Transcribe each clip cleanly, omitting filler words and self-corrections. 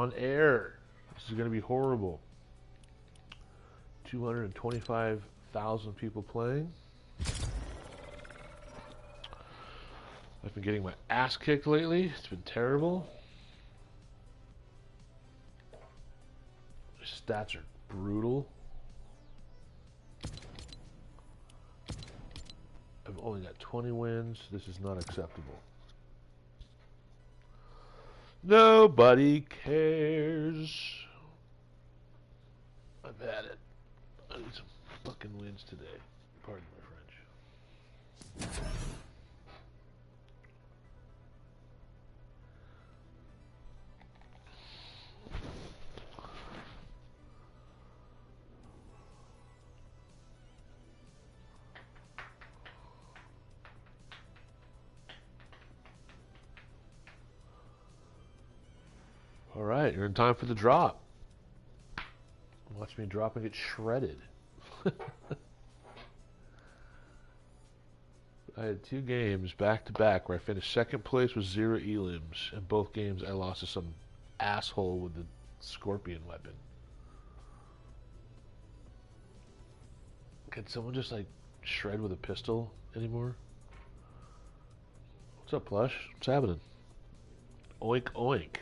on air. This is going to be horrible. 225,000 people playing. I've been getting my ass kicked lately. It's been terrible. My stats are brutal. I've only got 20 wins. This is not acceptable. Nobody cares. I've had it. I need some fucking wins today. Pardon my French. Alright, you're in time for the drop. Watch me drop and get shredded. I had 2 games back to back where I finished second place with 0 elims. In both games I lost to some asshole with the scorpion weapon. Can someone just like shred with a pistol anymore? What's up, Plush? What's happening? Oink oink.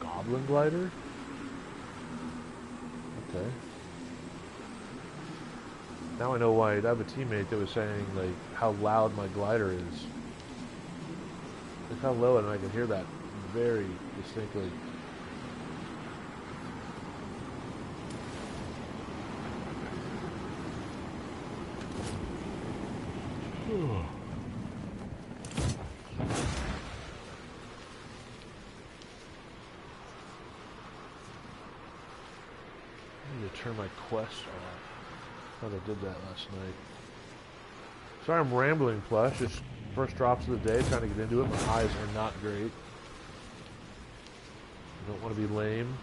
Goblin glider? Okay. Now I know why. I have a teammate that was saying like how loud my glider is. Look how low, and I can hear that very distinctly. Turn my quest off. Thought I did that last night. Sorry I'm rambling, Plush. Just first drops of the day, trying to get into it. My eyes are not great. I don't want to be lame.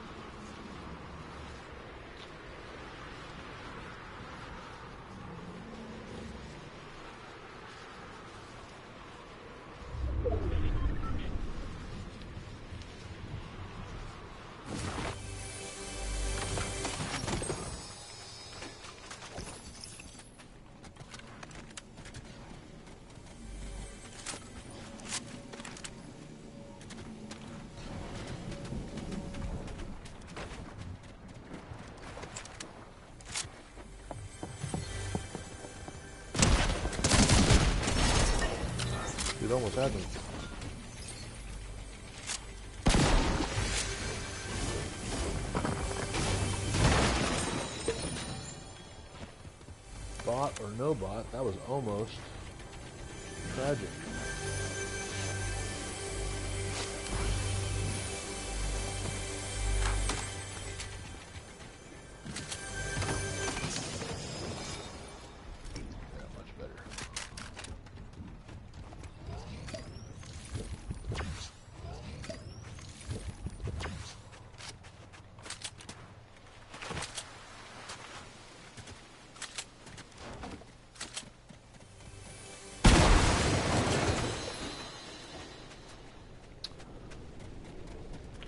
It almost had me. Bot or no bot, that was almost tragic.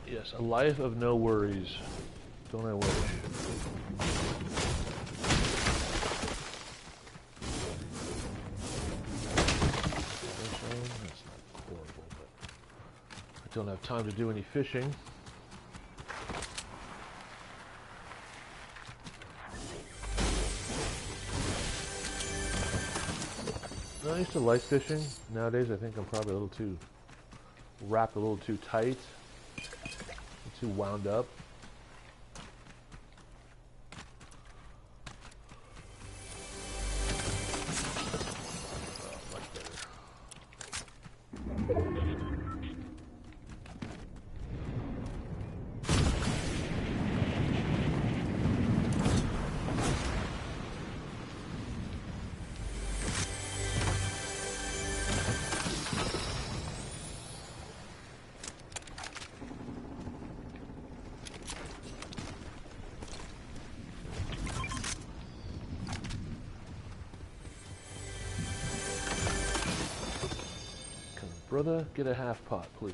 Yes, a life of no worries. Don't I wish? That's not horrible, but I don't have time to do any fishing. I used to like fishing. Nowadays, I think I'm probably a little too wrapped, a little too tight, too wound up. Brother, get a half pot, please.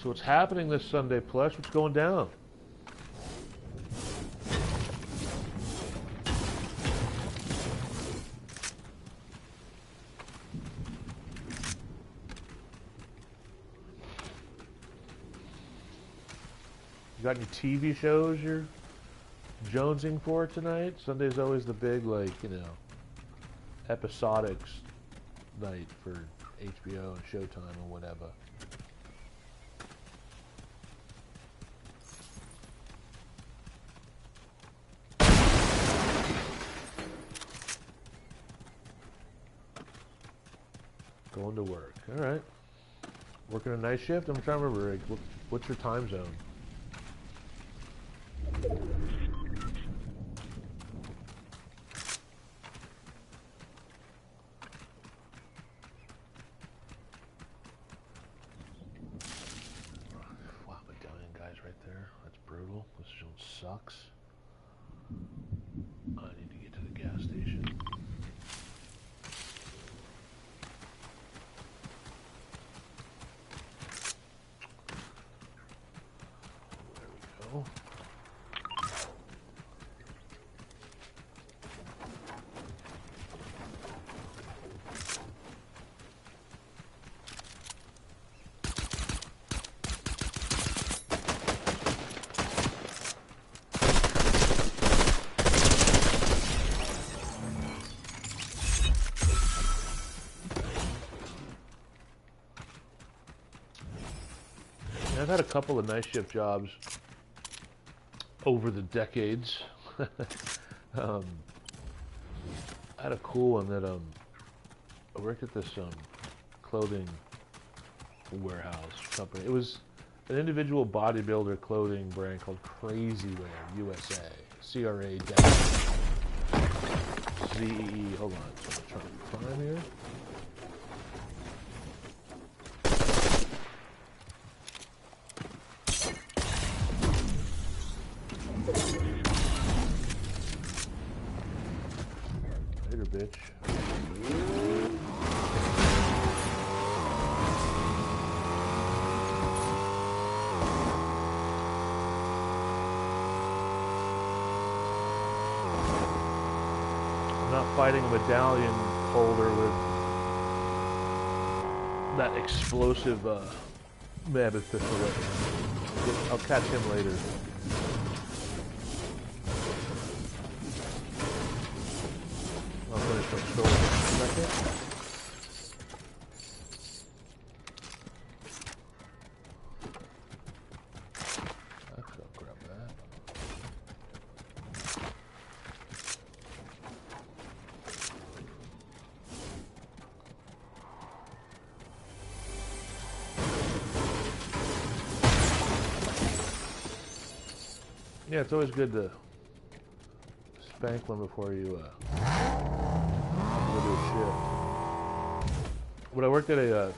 So what's happening this Sunday, Plush? What's going down? You got any TV shows you're jonesing for tonight? Sunday's always the big, like, you know, episodics night for HBO and Showtime or whatever. Going to work. All right. Working a night shift? I'm trying to remember, like, what's your time zone? Wow, medallion guys right there. That's brutal. This zone sucks. I need to get to the gas station. I've had a couple of night shift jobs over the decades. I had a cool one that I worked at this clothing warehouse company. It was an individual bodybuilder clothing brand called Crazy Wear USA. CRA-ZEE. Hold on, I'm trying to find here. Bitch. I'm not fighting a medallion holder with that explosive mammoth pistol. I'll catch him later. Yeah, it's always good to spank one before you go do a shift. When I worked at a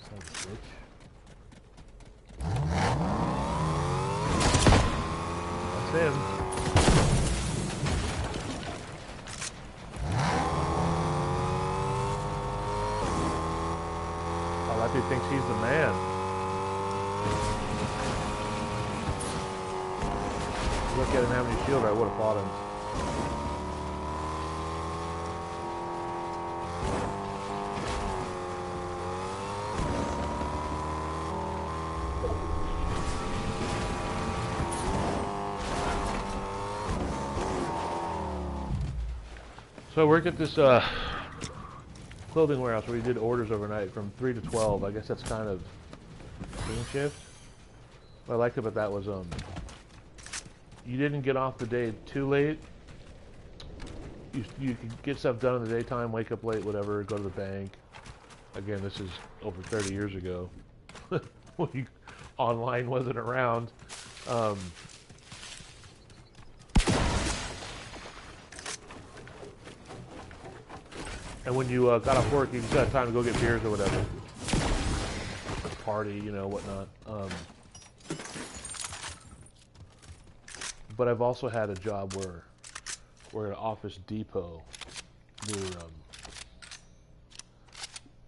son of a bitch. Matthew thinks he's the man. Look at him having a shield, I would have fought him. So I worked at this clothing warehouse where we did orders overnight from 3 to 12. I guess that's kind of swing shift. What I liked about that was you didn't get off the day too late. You could get stuff done in the daytime, wake up late, whatever, go to the bank. Again, this is over 30 years ago when online wasn't around. And when you got off work, you just had time to go get beers or whatever. Party, you know, whatnot. But I've also had a job where we're at Office Depot. We were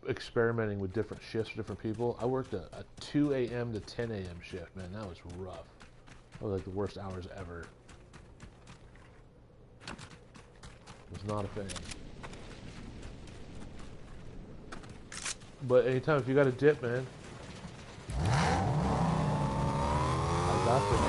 experimenting with different shifts for different people. I worked a 2 a.m. to 10 a.m. shift, man. That was rough. That was like the worst hours ever. Was not a fan. But anytime, if you got a dip, man, I got this.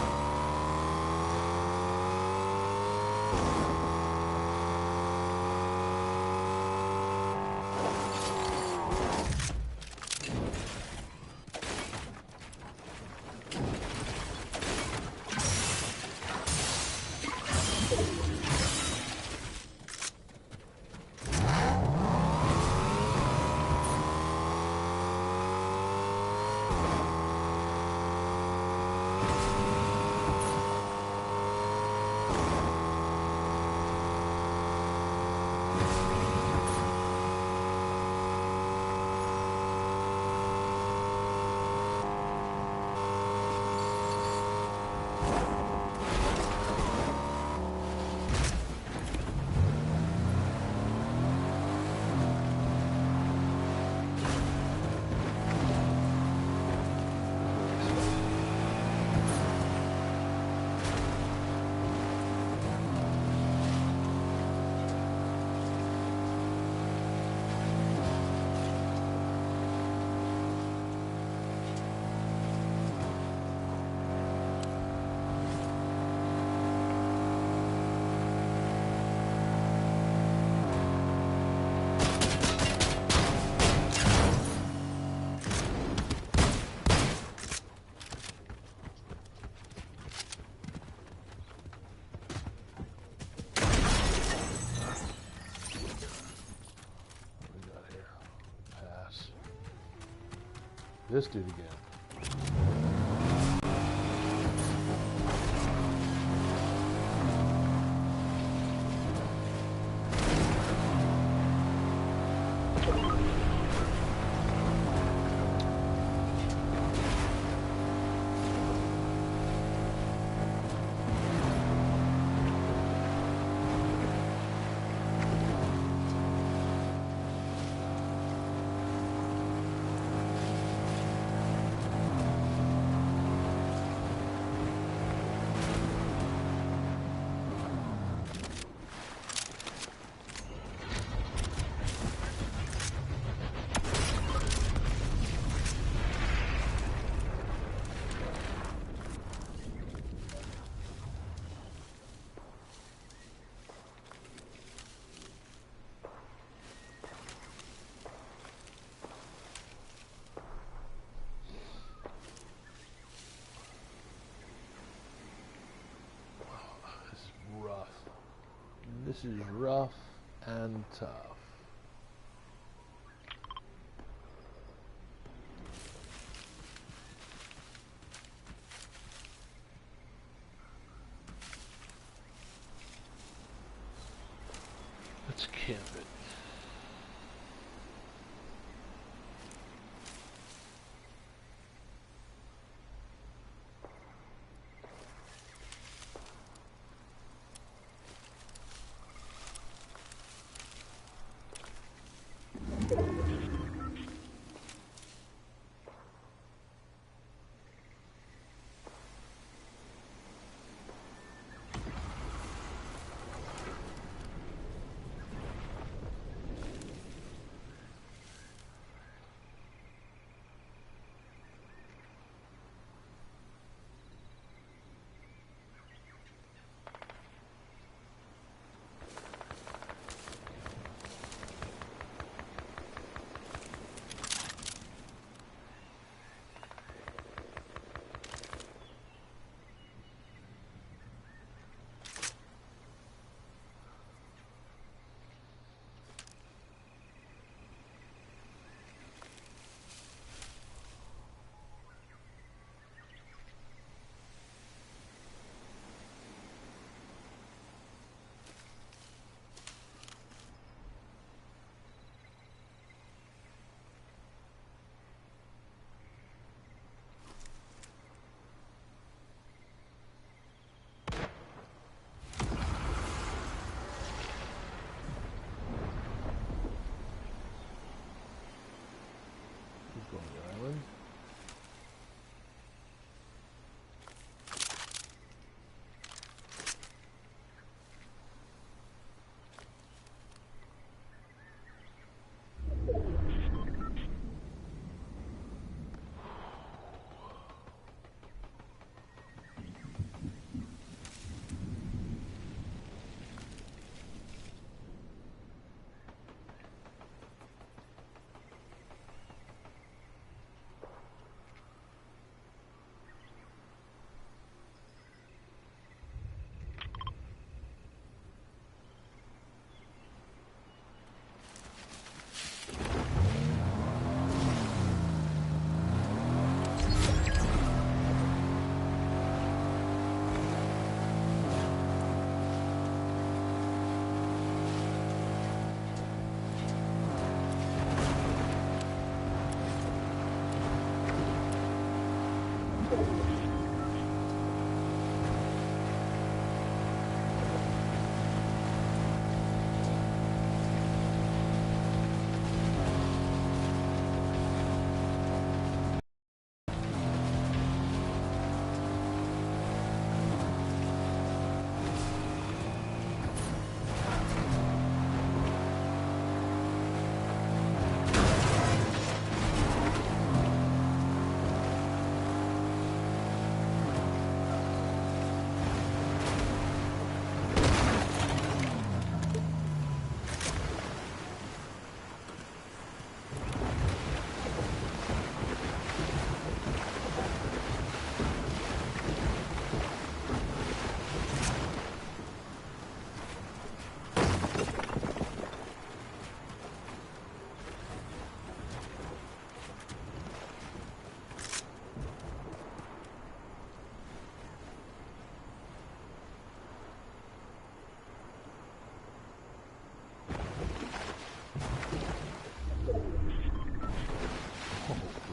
This dude again. This is rough and tough. Let's camp it. go on the island.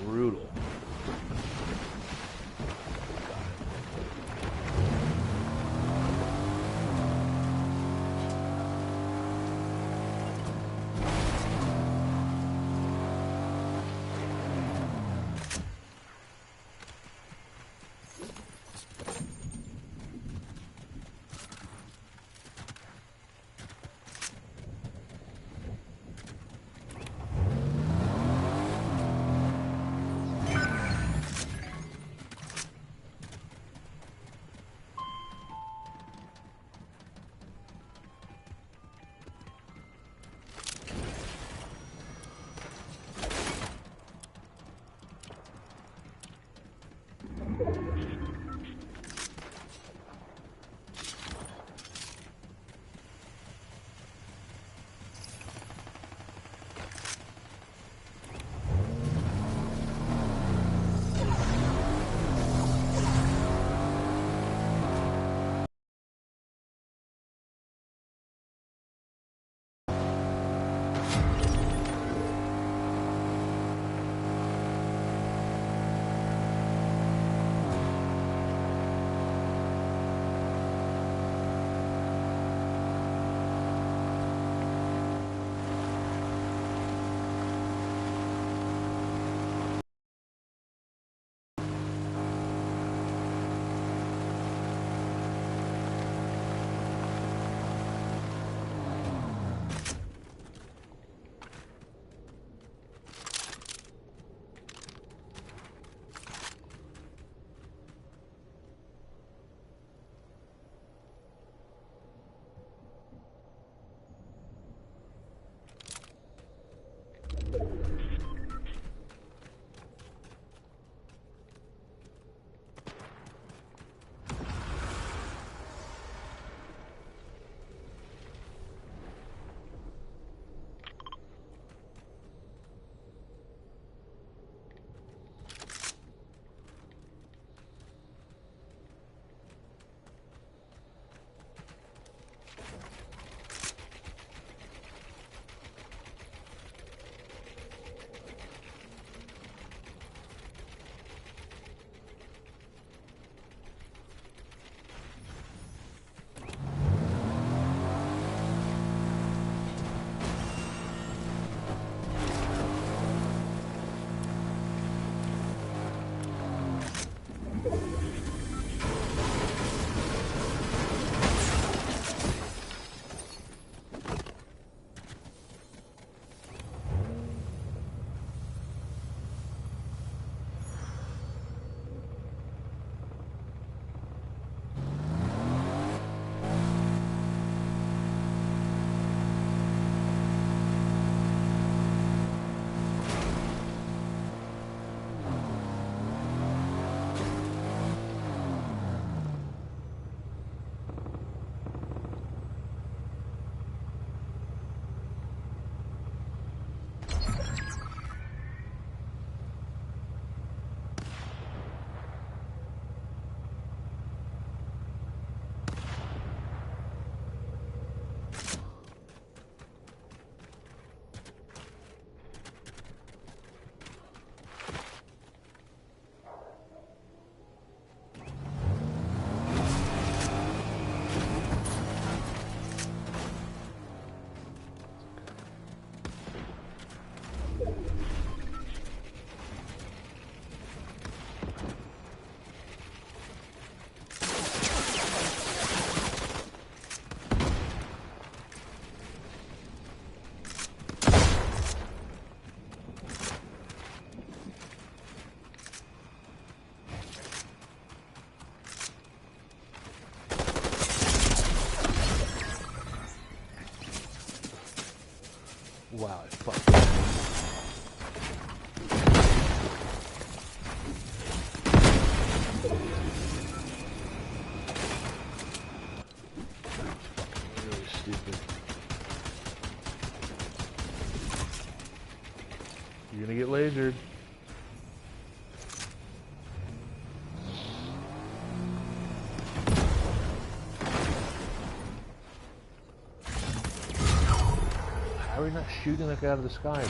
Brutal. Wow, I fucked up. Really stupid. You're gonna get lasered. How are we not shooting that guy out of the sky?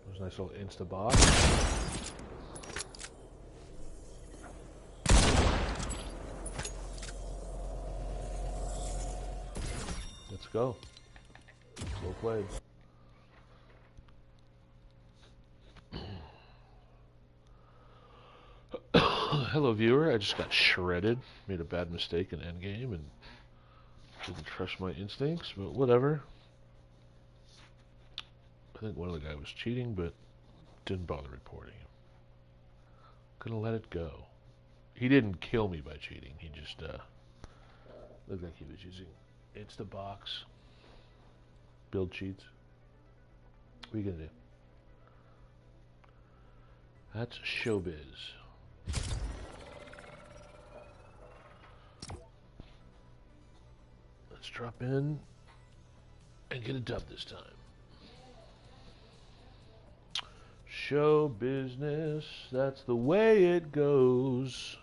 There's a nice little insta-box. Let's go. Well played. Hello viewer, I just got shredded. Made a bad mistake in endgame and didn't trust my instincts, but whatever. I think one of the guys was cheating, but didn't bother reporting him. Gonna let it go. He didn't kill me by cheating, he just looked like he was using Instabox. Build cheats. What are you gonna do? That's showbiz. Let's drop in and get a dub this time. Show business, that's the way it goes.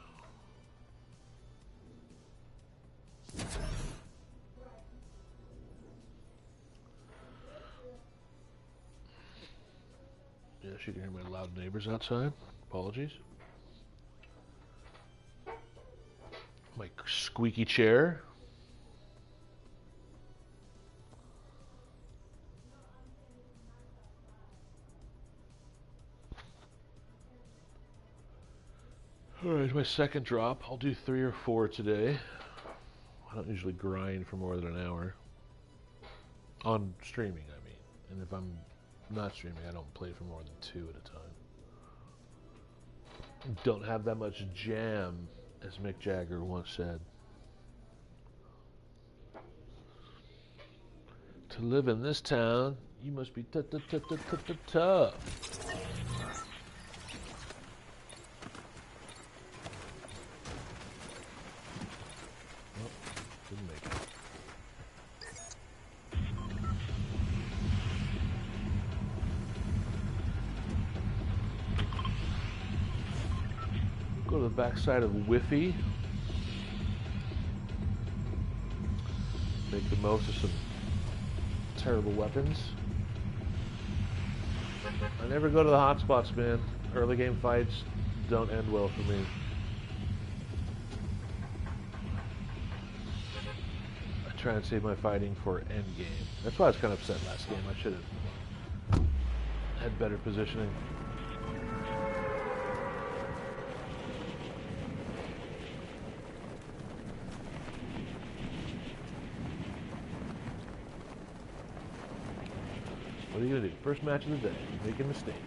Yes, you can hear my loud neighbors outside. Apologies. My squeaky chair. Alright, my second drop. I'll do 3 or 4 today. I don't usually grind for more than an hour. On streaming, I mean. And if I'm not streaming, I don't play for more than 2 at a time. Don't have that much jam, as Mick Jagger once said. To live in this town, you must be tough. Didn't make it. Go to the backside of Whiffy. Make the most of some terrible weapons. I never go to the hotspots, man. Early game fights don't end well for me. Try and save my fighting for end game. That's why I was kind of upset last game. I should have had better positioning. What are you gonna do? First match of the day. Making mistakes.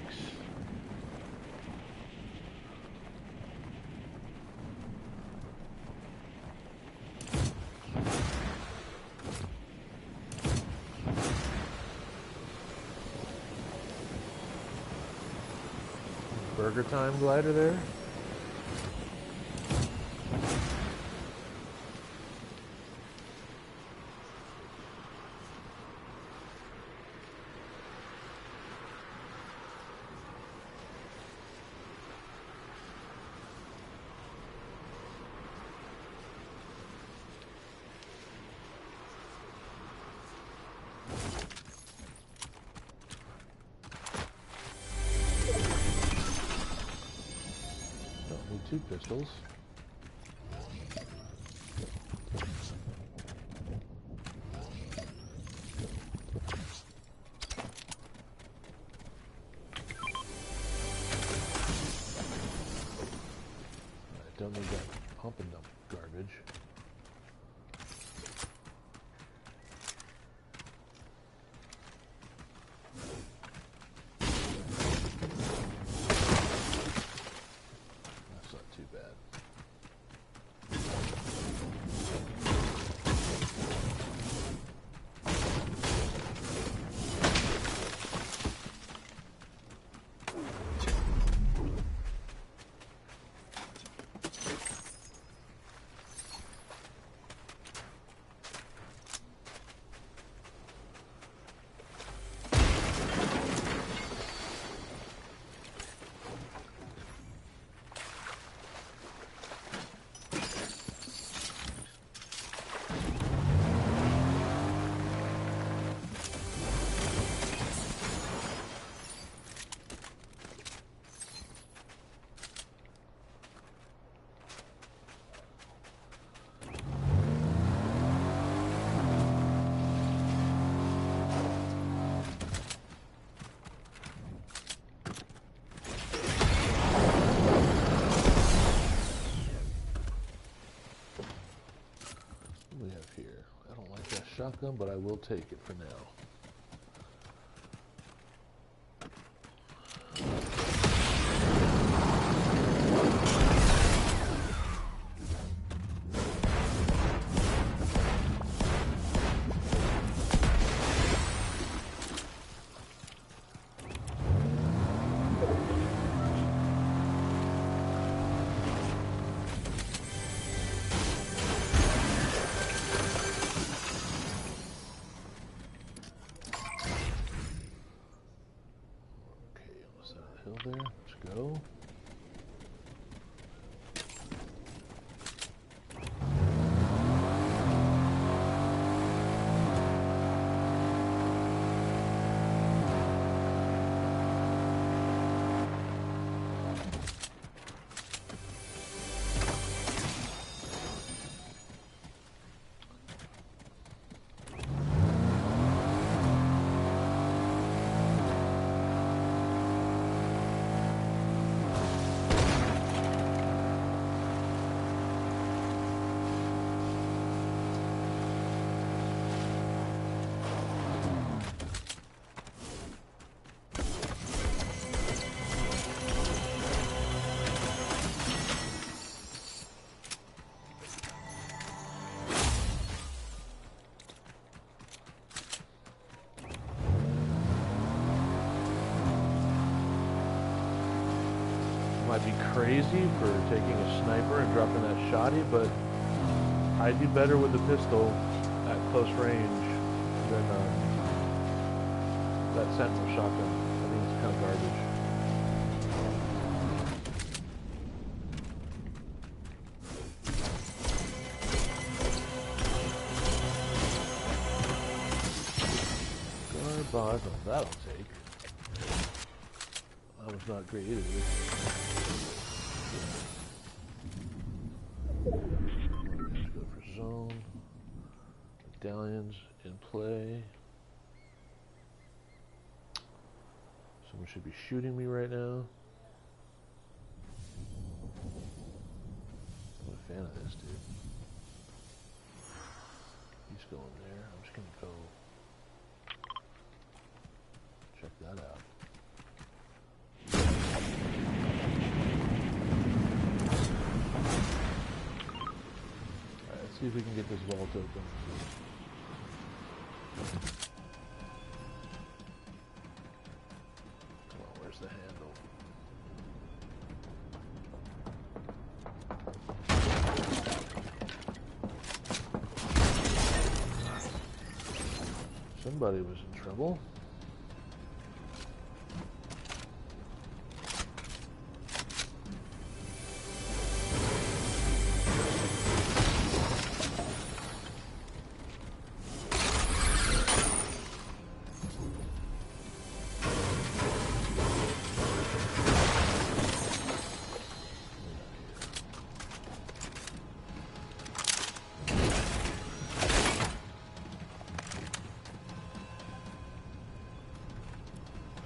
Burger Time glider there. Two pistols. I don't need that pump and dump garbage. That's not too bad. bad. Shotgun, but I will take it for now. There, let's go. Might be crazy for taking a sniper and dropping that shotty, but I do better with the pistol at close range than that sentinel shotgun. I think it's kind of garbage. Garbage, well, that'll take. That was not great either. Let's go for zone. Medallions in play. Someone should be shooting me right now. I'm a fan of this, dude. He's going there. I'm just gonna go check that out. See if we can get this vault open. Come on, where's the handle? Somebody was in trouble.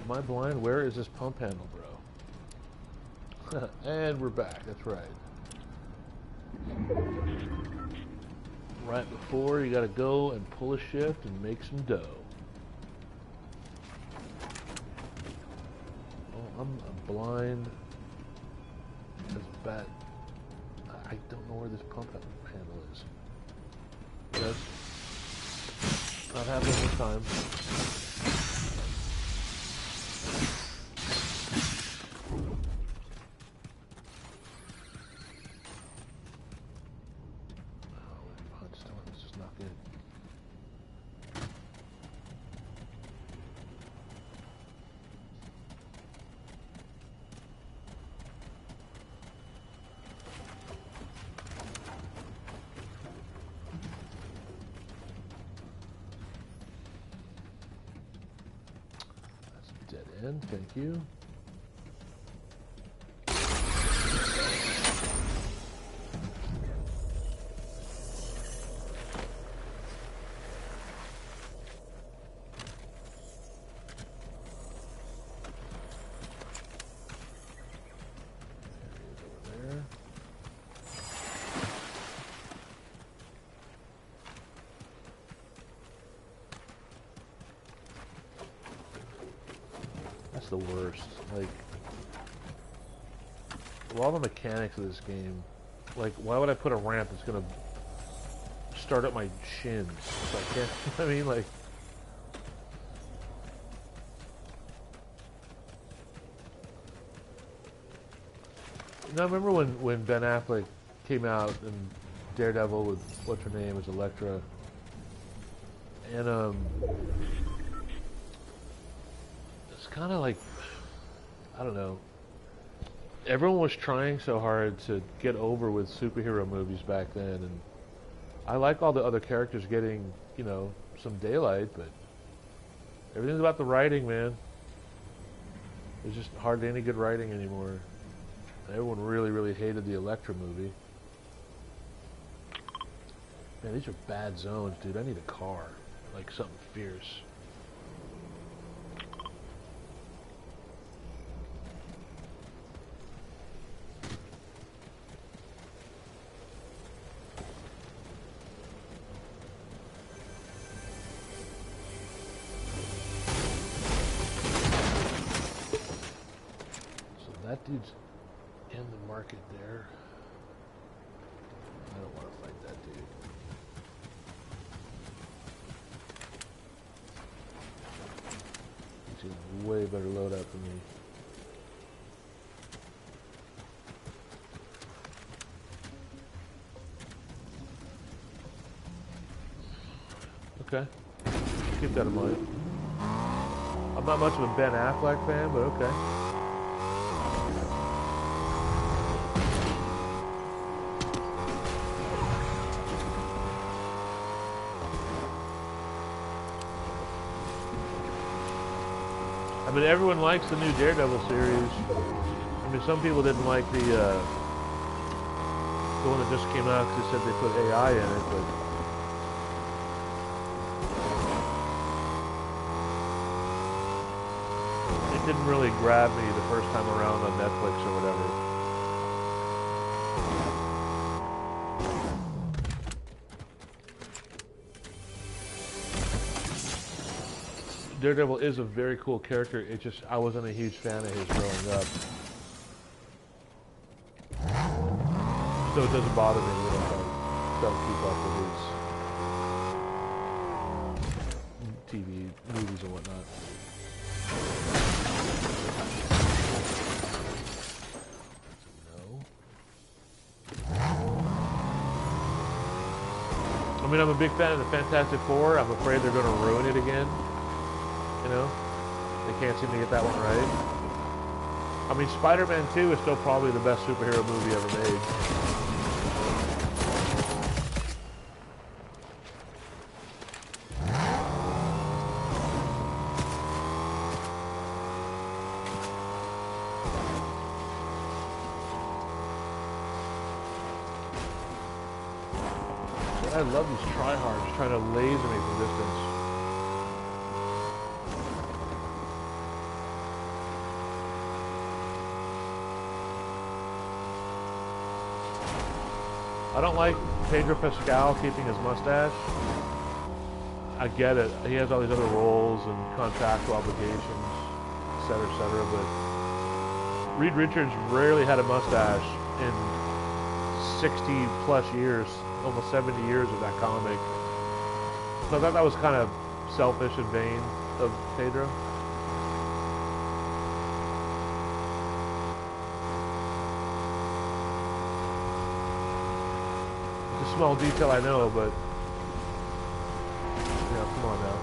Am I blind? Where is this pump handle, bro? And we're back, that's right. Right before, you gotta go and pull a shift and make some dough. Oh, I'm blind as a bat. I don't know where this pump handle is. Yes. Not happening this time. Thank you. The worst. Like, of all the mechanics of this game, like, why would I put a ramp that's gonna start up my shins? So I can't, I mean, like, you know, I remember when Ben Affleck came out in Daredevil with, what's her name, was Elektra, and kind of like, I don't know, everyone was trying so hard to get over with superhero movies back then, and I like all the other characters getting, you know, some daylight, but everything's about the writing, man. There's just hardly any good writing anymore. Everyone really, really hated the Elektra movie. Man, these are bad zones, dude. I need a car, like something fierce. That dude's in the market there. I don't want to fight that dude. He's a way better loadout than me. Okay. Keep that in mind. I'm not much of a Ben Affleck fan, but okay. I mean, everyone likes the new Daredevil series. I mean, some people didn't like the one that just came out because they said they put AI in it, but it didn't really grab me the first time around on Netflix or whatever. Daredevil is a very cool character. It just, I wasn't a huge fan of his growing up. So it doesn't bother me when I don't keep up with his TV, movies and whatnot. No. I mean, I'm a big fan of the Fantastic Four. I'm afraid they're going to ruin it again. You know, they can't seem to get that one right. I mean, Spider-Man 2 is still probably the best superhero movie ever made. I love these tryhards trying to laser me from distance. I don't like Pedro Pascal keeping his mustache. I get it. He has all these other roles and contractual obligations, etc., but Reed Richards rarely had a mustache in 60 plus years, almost 70 years of that comic. So I thought that was kind of selfish and vain of Pedro. It's a small detail, I know, but yeah, come on now.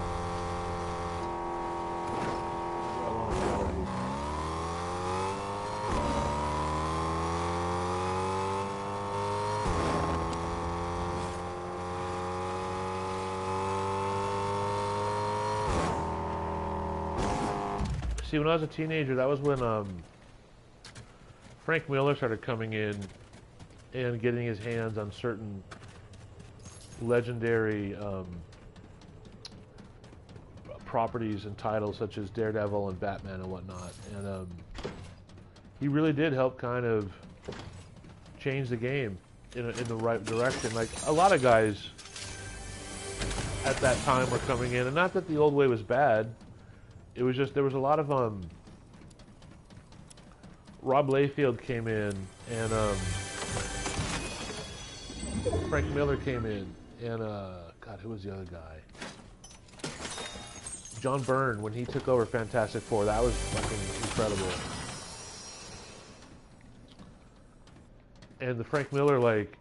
See, when I was a teenager, that was when Frank Miller started coming in and getting his hands on certain legendary properties and titles such as Daredevil and Batman and whatnot. And he really did help kind of change the game in the right direction. Like, a lot of guys at that time were coming in, and not that the old way was bad. It was just, there was a lot of, Rob Layfield came in, and, Frank Miller came in, and, God, who was the other guy? John Byrne, when he took over Fantastic Four, that was fucking incredible. And the Frank Miller, like,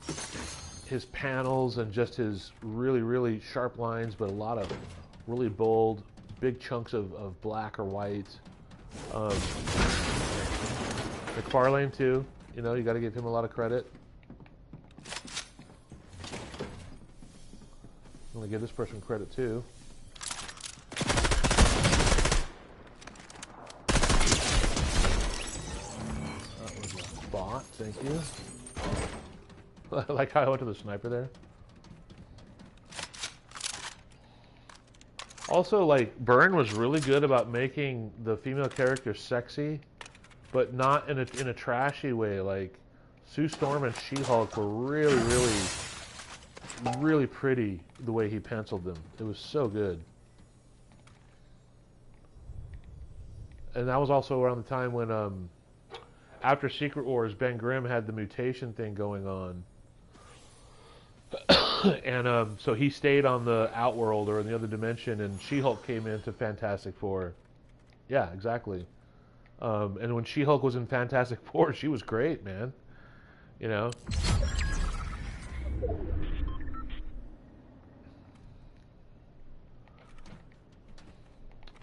his panels and just his really, really sharp lines, but a lot of really bold, big chunks of black or white. McFarlane too, you know, you got to give him a lot of credit. I'm going to give this person credit too. That was a bot, thank you. I like how I went to the sniper there. Also, like, Byrne was really good about making the female characters sexy, but not in a trashy way. Like, Sue Storm and She-Hulk were really, really, really pretty the way he penciled them. It was so good. And that was also around the time when, after Secret Wars, Ben Grimm had the mutation thing going on. And so he stayed on the Outworld or in the other dimension, and She-Hulk came into Fantastic Four. Yeah, exactly. And when She-Hulk was in Fantastic Four, she was great, man. You know?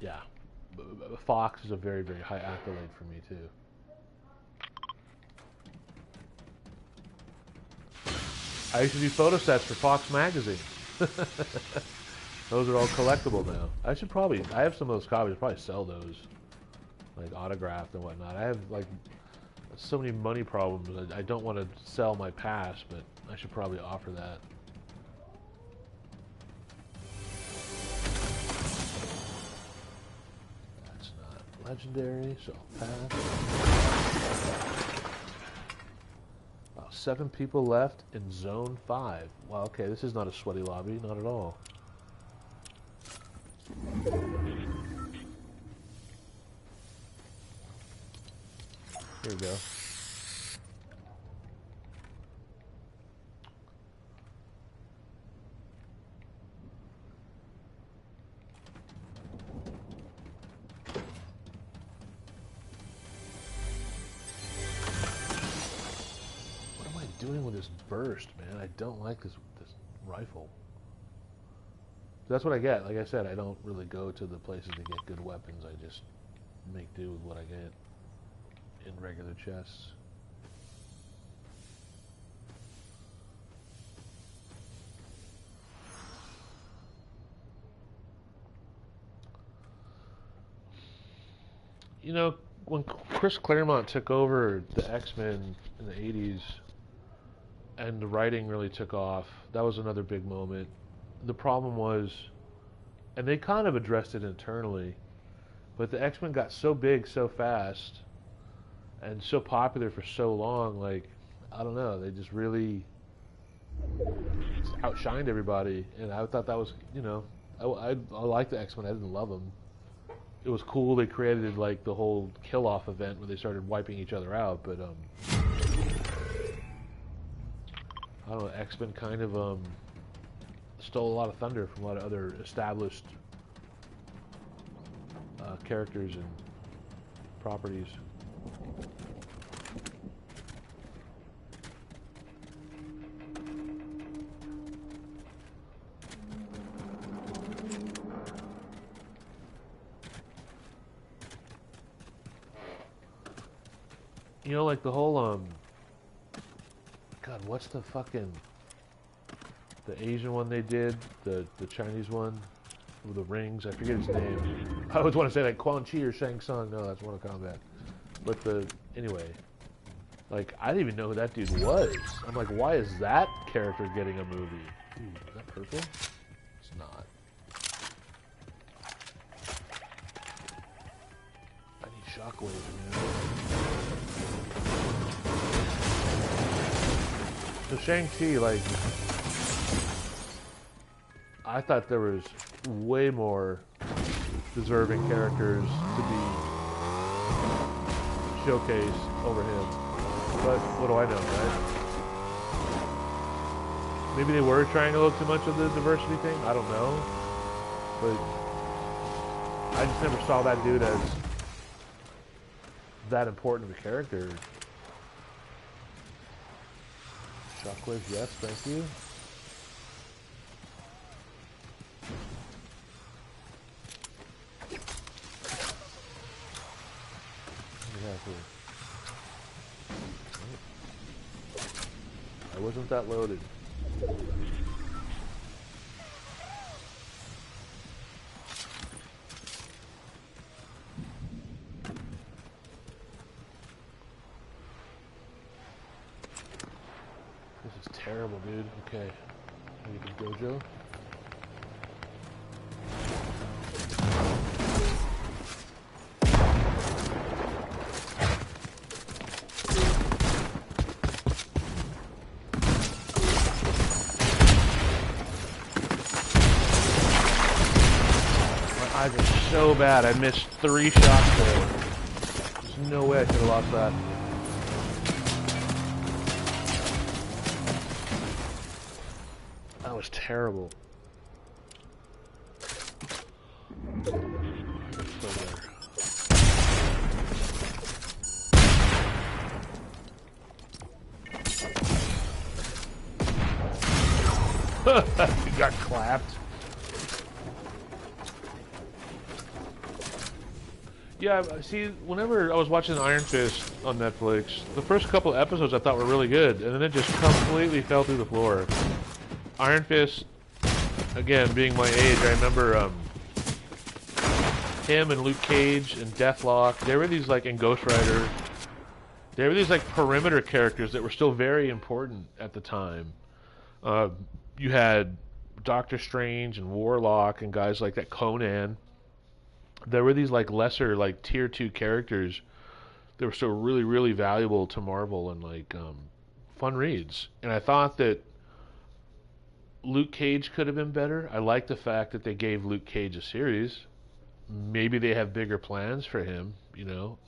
Yeah. Fox is a very, very high accolade for me, too. I used to do photo sets for Fox magazine. Those are all collectible now. I have some of those copies. I'll probably sell those, like autographed and whatnot. I have like so many money problems. I don't want to sell my past, but I should probably offer that. That's not legendary, so I'll pass. 7 people left in Zone 5. Wow, okay, this is not a sweaty lobby, not at all. Here we go. Doing with this burst, man. I don't like this rifle. That's what I get. Like I said, I don't really go to the places to get good weapons. I just make do with what I get in regular chests. You know, when Chris Claremont took over the X-Men in the 80s, and the writing really took off, that was another big moment. The problem was, and they kind of addressed it internally, but the X-Men got so big so fast and so popular for so long, like, I don't know, they just really outshined everybody. And I thought that was, you know, I liked the X-Men. I didn't love them. It was cool they created like the whole kill-off event where they started wiping each other out, but I don't know, X-Men kind of stole a lot of thunder from a lot of other established characters and properties. You know, like the whole, God, what's the fucking, the Asian one they did, the Chinese one, with the rings, I forget his name. I always want to say like Quan Chi or Shang Tsung, no, that's Mortal Kombat. But anyway, like, I didn't even know who that dude was. I'm like, why is that character getting a movie? Ooh, is that purple? It's not. I need shockwaves, man. So Shang-Chi, like, I thought there was way more deserving characters to be showcased over him. But what do I know, right? Maybe they were trying a little too much of the diversity thing. I don't know. But I just never saw that dude as that important of a character. Shockwave, yes, thank you. What do we have here? I wasn't that loaded. This is terrible, dude. Okay. Need the dojo. My eyes are so bad. I missed 3 shots there. There's no way I could have lost that. That was terrible. You got clapped. Yeah, see, whenever I was watching Iron Fist on Netflix, the first couple episodes I thought were really good, and then it just completely fell through the floor. Iron Fist, again, being my age, I remember him and Luke Cage and Deathlock. They were these, like, and Ghost Rider. They were these, like, perimeter characters that were still very important at the time. You had Doctor Strange and Warlock and guys like that, Conan. There were these, like, lesser, like, tier 2 characters that were still really, really valuable to Marvel and, like, fun reads. And I thought that Luke Cage could have been better. I like the fact that they gave Luke Cage a series. Maybe they have bigger plans for him, you know.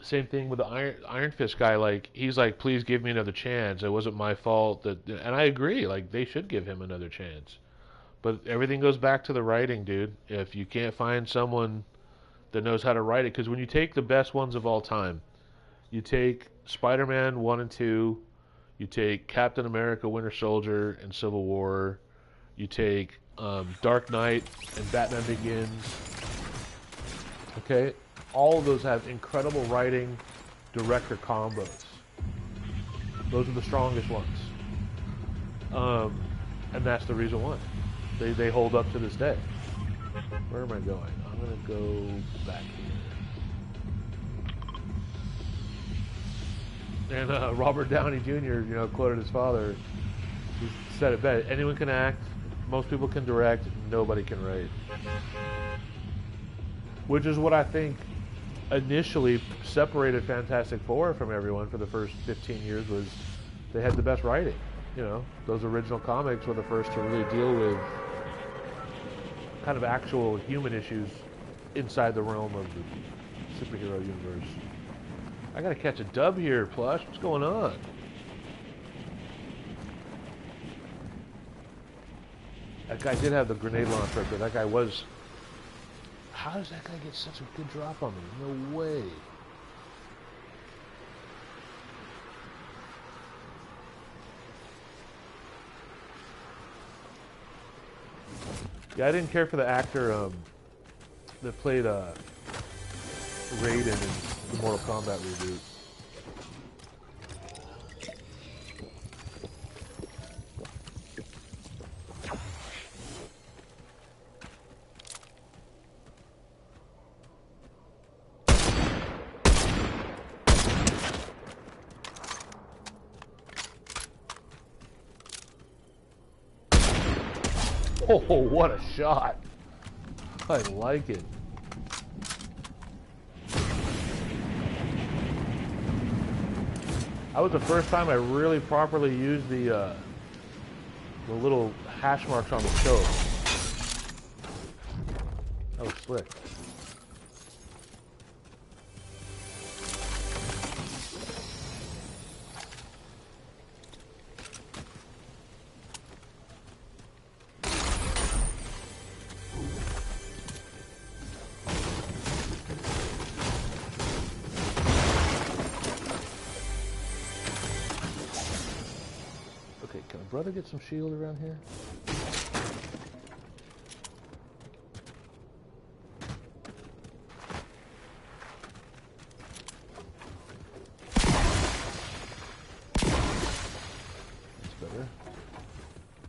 Same thing with the Iron Fist guy. Like, he's like, please give me another chance. It wasn't my fault. And I agree. Like, they should give him another chance. But everything goes back to the writing, dude. If you can't find someone that knows how to write it, because when you take the best ones of all time, you take Spider-Man 1 and 2, you take Captain America, Winter Soldier, and Civil War, you take Dark Knight and Batman Begins. Okay? All of those have incredible writing, director combos. Those are the strongest ones. And that's the reason why. They hold up to this day. Where am I going? I'm going to go back here. And Robert Downey Jr., you know, quoted his father. He said it best. Anyone can act. Most people can direct. Nobody can write. Which is what I think initially separated Fantastic Four from everyone for the first 15 years, was they had the best writing. You know, those original comics were the first to really deal with kind of actual human issues inside the realm of the superhero universe. I gotta catch a dub here, Plush. What's going on? That guy did have the grenade launcher, but that guy was... How does that guy get such a good drop on me? No way. Yeah, I didn't care for the actor that played Raiden in the Mortal Kombat reboot. Oh, what a shot. I like it. That was the first time I really properly used the little hash marks on the scope. That was slick. Brother, get some shield around here. That's better.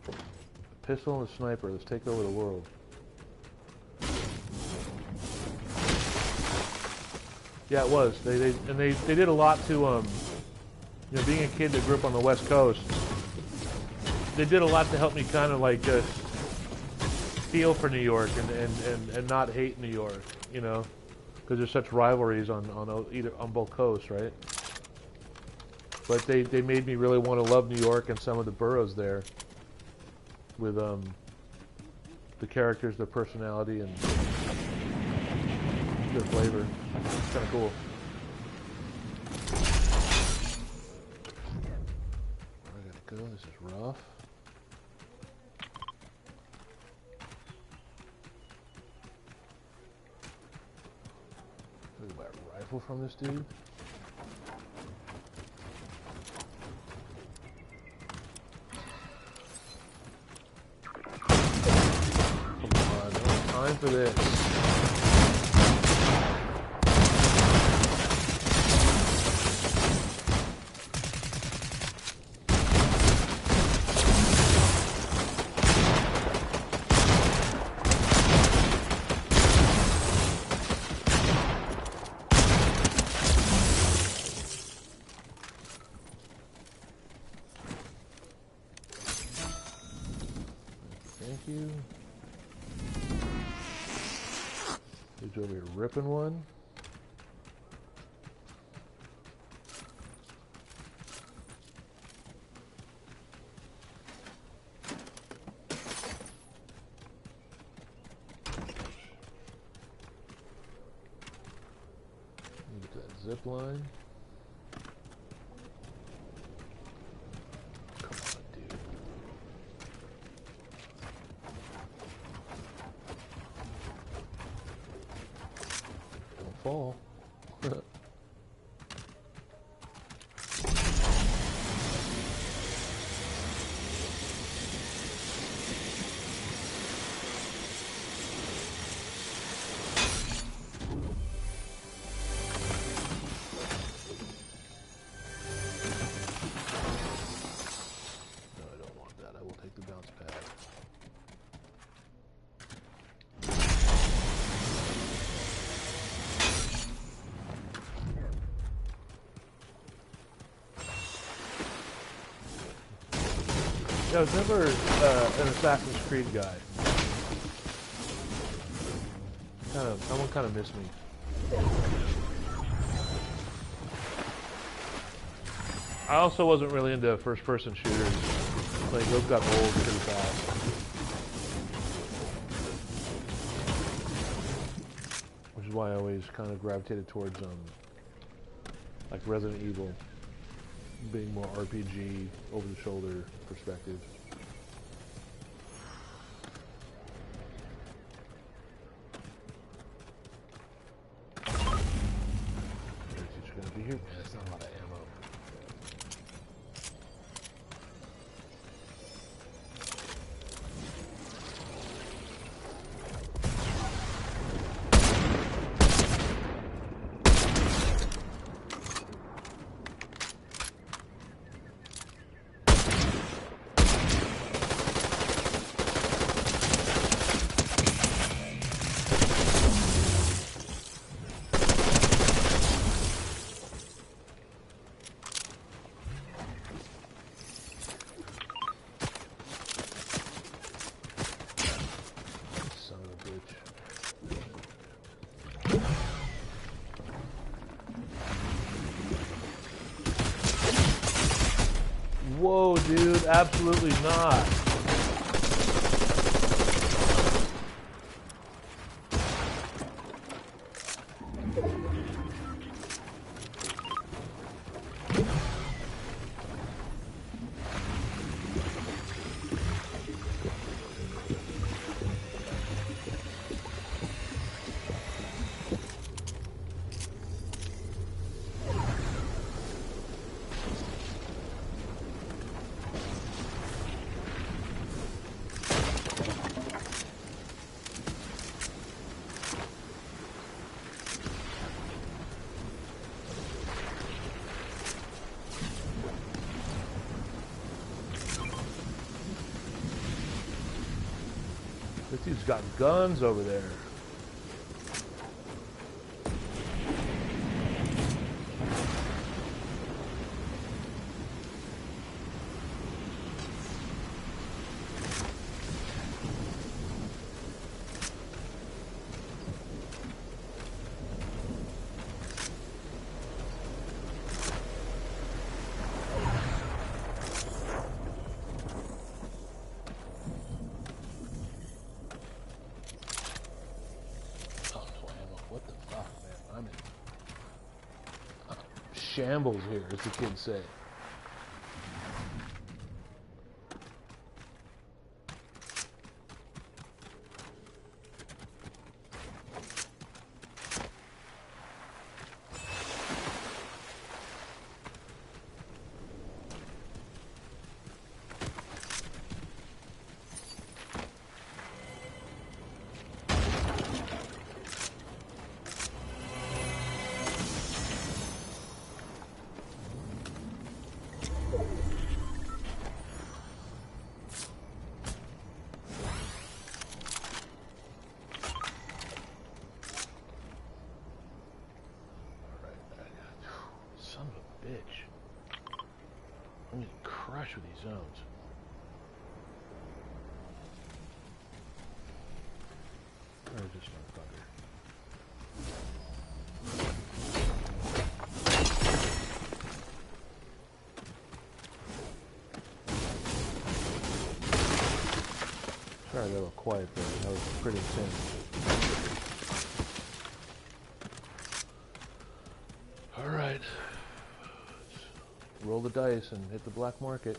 A pistol and a sniper. Let's take over the world. Yeah, it was. They did a lot to you know, being a kid that grew up on the West Coast. They did a lot to help me kind of like just feel for New York and not hate New York, you know, because there's such rivalries on both coasts, right? But they made me really want to love New York and some of the boroughs there, with the characters, their personality, and their flavor. It's kind of cool. Where I gotta go? This is rough. From this dude. Come on, no time for this. Dude's over here ripping one. Get that zip line. Fall. I was never an Assassin's Creed guy. Someone kind of missed me. I also wasn't really into first-person shooters. Like, those got old pretty fast. Which is why I always kind of gravitated towards like Resident Evil, being more RPG, over-the-shoulder perspective. Whoa, dude, absolutely not. This dude's got guns over there. Shambles here, as the kids say. I'm getting crushed with these zones. Where's this motherfucker? Sorry, I got a little quiet there. That was pretty intense. All right. Roll the dice and hit the black market.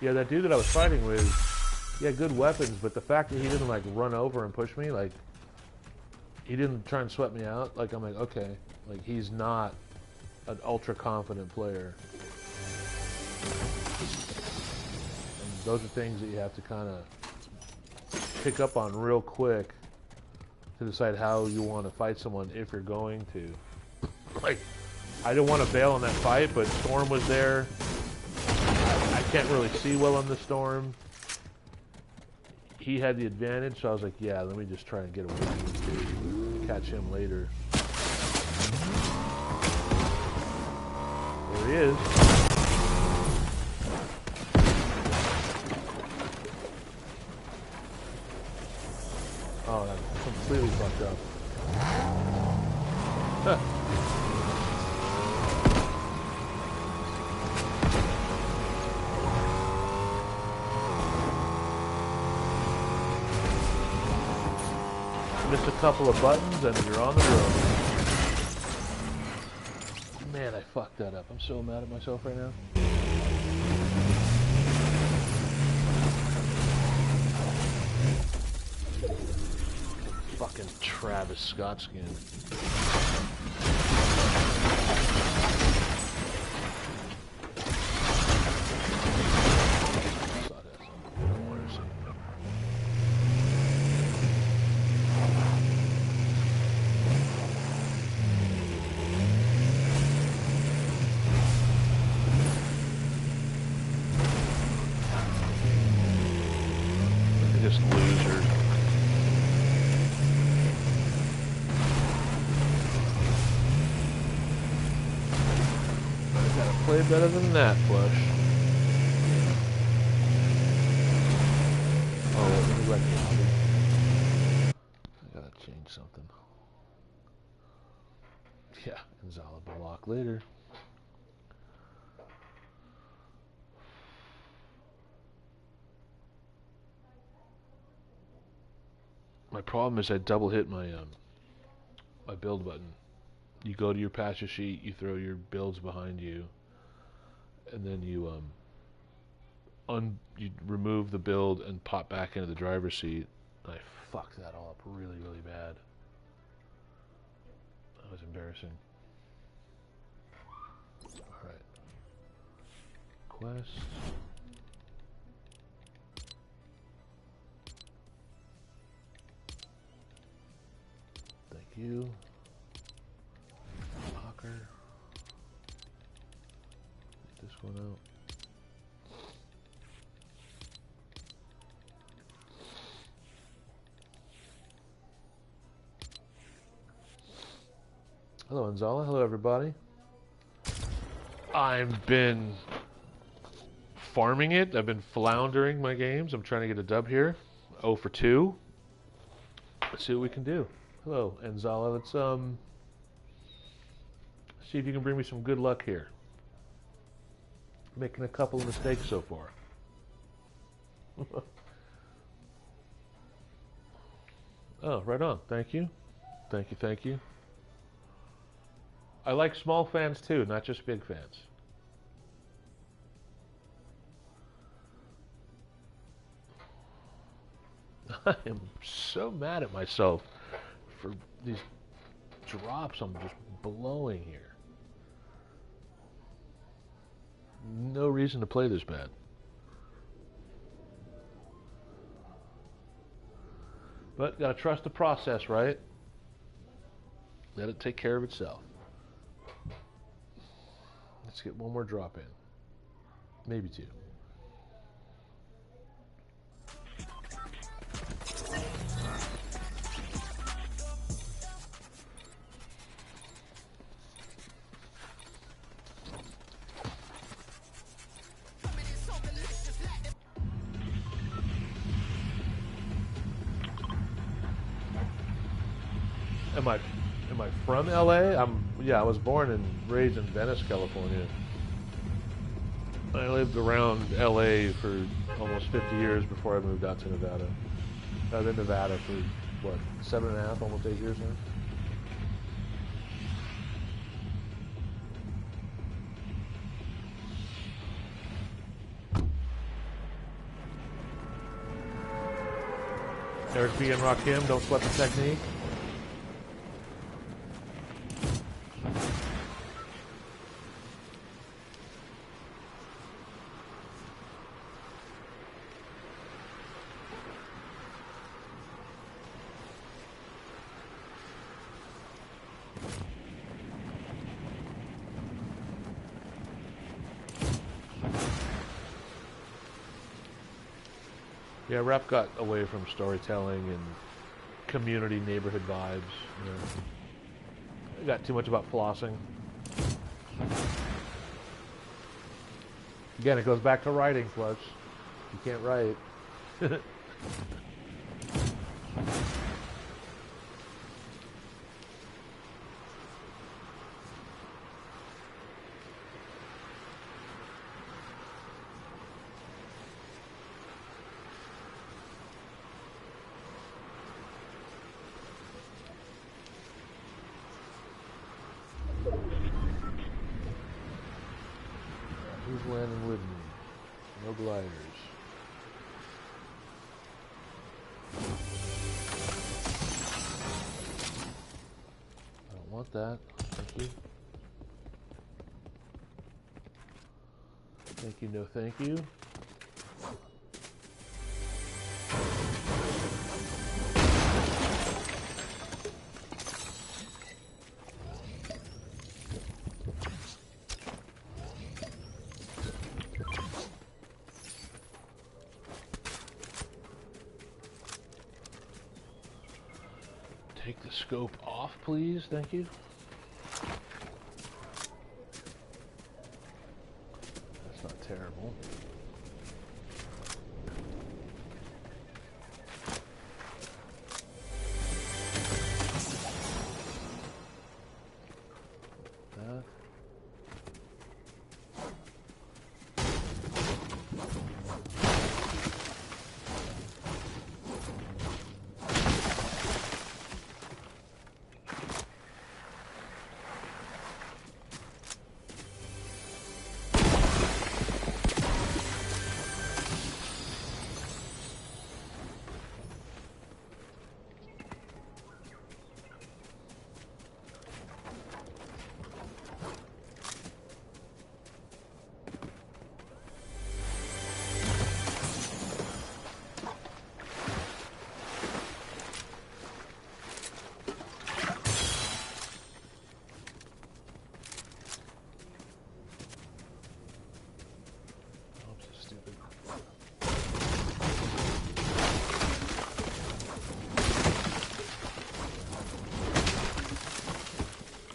Yeah, that dude that I was fighting with, he had good weapons, but the fact that he didn't like run over and push me, like he didn't try and sweat me out, like I'm like, okay, like he's not an ultra confident player. And those are things that you have to kind of pick up on real quick to decide how you want to fight someone if you're going to. Like, I didn't want to bail on that fight, but Storm was there. I can't really see well in the storm. He had the advantage, so I was like, yeah, let me just try and get away from him and catch him later. There he is. Oh, that's completely fucked up. Huh. Miss a couple of buttons and you're on the road. Man, I fucked that up. I'm so mad at myself right now. Fucking Travis Scott skin. Just loser. I gotta play better than that, Flush. Oh, let me wreck the lobby. I gotta change something. Yeah, Gonzalo block later. My problem is I double hit my my build button. You go to your pasture sheet, you throw your builds behind you, and then you you remove the build and pop back into the driver's seat. I fucked that all up really, really bad. That was embarrassing. Alright. Quest. Thank you. Locker. Get this one out. Hello, Anzala. Hello, everybody. I've been farming it. I've been floundering my games. I'm trying to get a dub here. 0 for 2. Let's see what we can do. Hello, Anzala. Let's see if you can bring me some good luck here. Making a couple of mistakes so far. Oh, right on. Thank you. Thank you, thank you. I like small fans too, not just big fans. I am so mad at myself for these drops I'm just blowing here. No reason to play this bad. But gotta trust the process, right? Let it take care of itself. Let's get one more drop in. Maybe two. Am I from LA? Yeah, I was born and raised in Venice, California. I lived around LA for almost 50 years before I moved out to Nevada. I was in Nevada for, what, 7.5, almost 8 years now? Eric B and Rakim, don't sweat the technique. Yeah, rap got away from storytelling and community neighborhood vibes. You know. It got too much about flossing. Again, it goes back to writing, Flush. You can't write. landing with me. No gliders. I don't want that. Thank you. Thank you, no thank you. Take the scope off, please. Thank you. That's not terrible. That.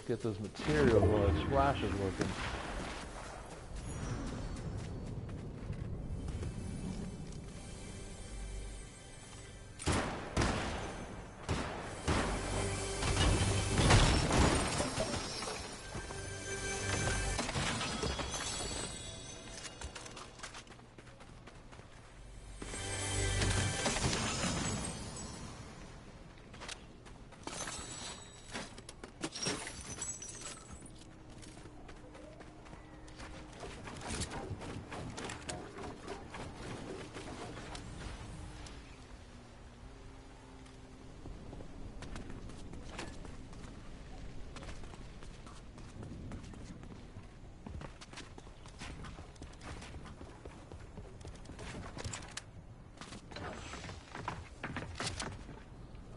Get those materials while the splash is working.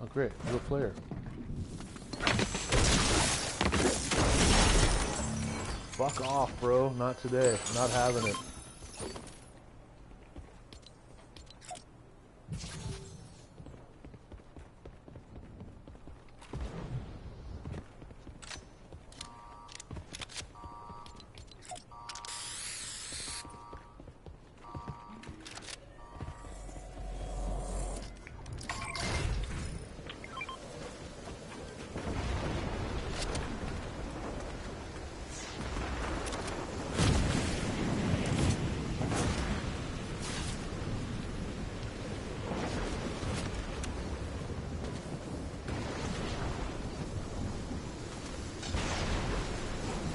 Oh, great. New player. Fuck off, bro. Not today. Not having it.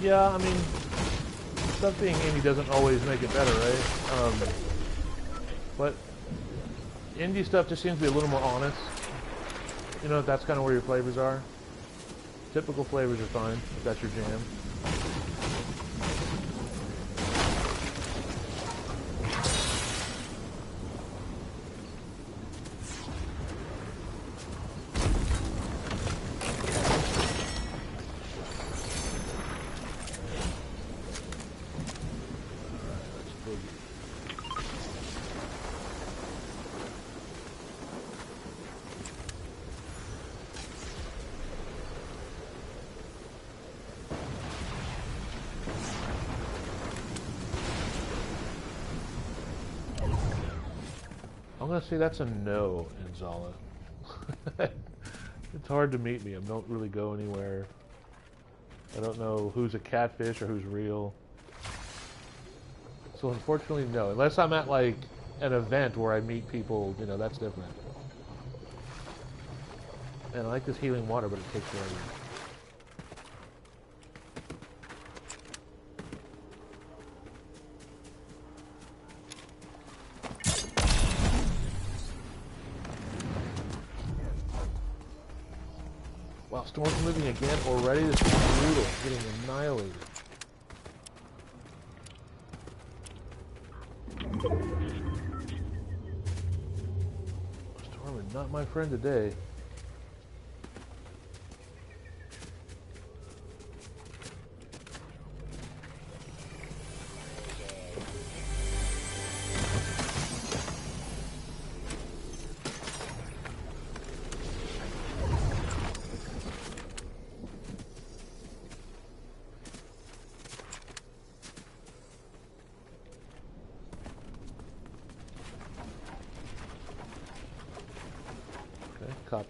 Yeah, I mean, stuff being indie doesn't always make it better, right? But indie stuff just seems to be a little more honest. You know, that's kind of where your flavors are. Typical flavors are fine, if that's your jam. I'm gonna say that's a no, Inzala. It's hard to meet me. I don't really go anywhere. I don't know who's a catfish or who's real. So unfortunately, no. Unless I'm at like an event where I meet people, you know, that's different. And I like this healing water, but it takes forever. Storm's moving again already? This is brutal. Getting annihilated. Storm is not my friend today.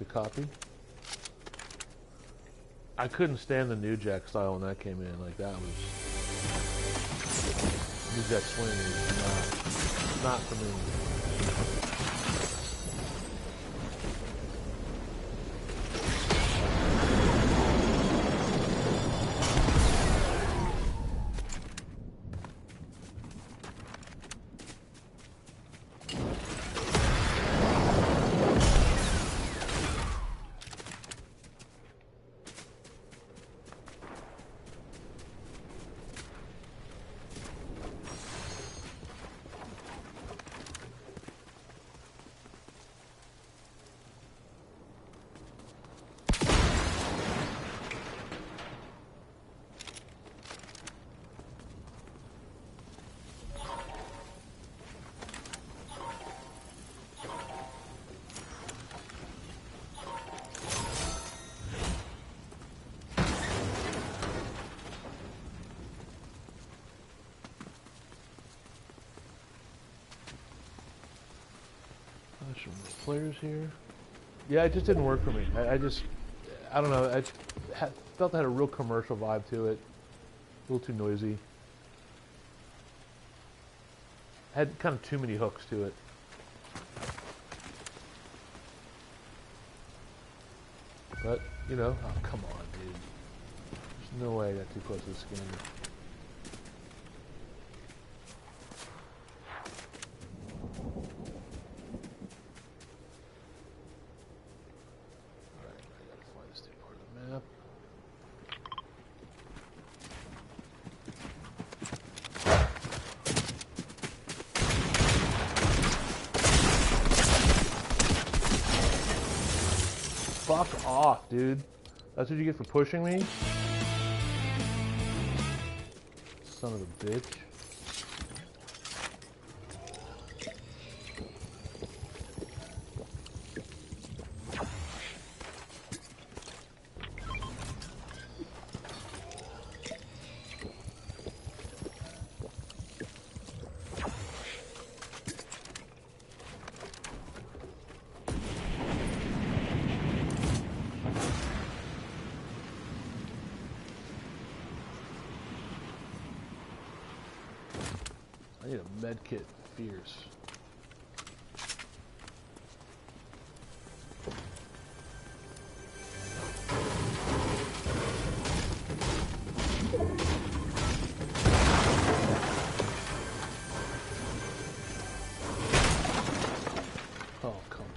Copy. I couldn't stand the New Jack style when that came in. Like, that was... New Jack Swiney is not for me. Players here. Yeah, it just didn't work for me. I don't know. I felt it had a real commercial vibe to it. A little too noisy. Had kind of too many hooks to it. But, you know, oh, come on, dude. There's no way I got too close to the skin. Fuck off, dude. That's what you get for pushing me? Son of a bitch. I need a med kit. Fierce. Oh, come on.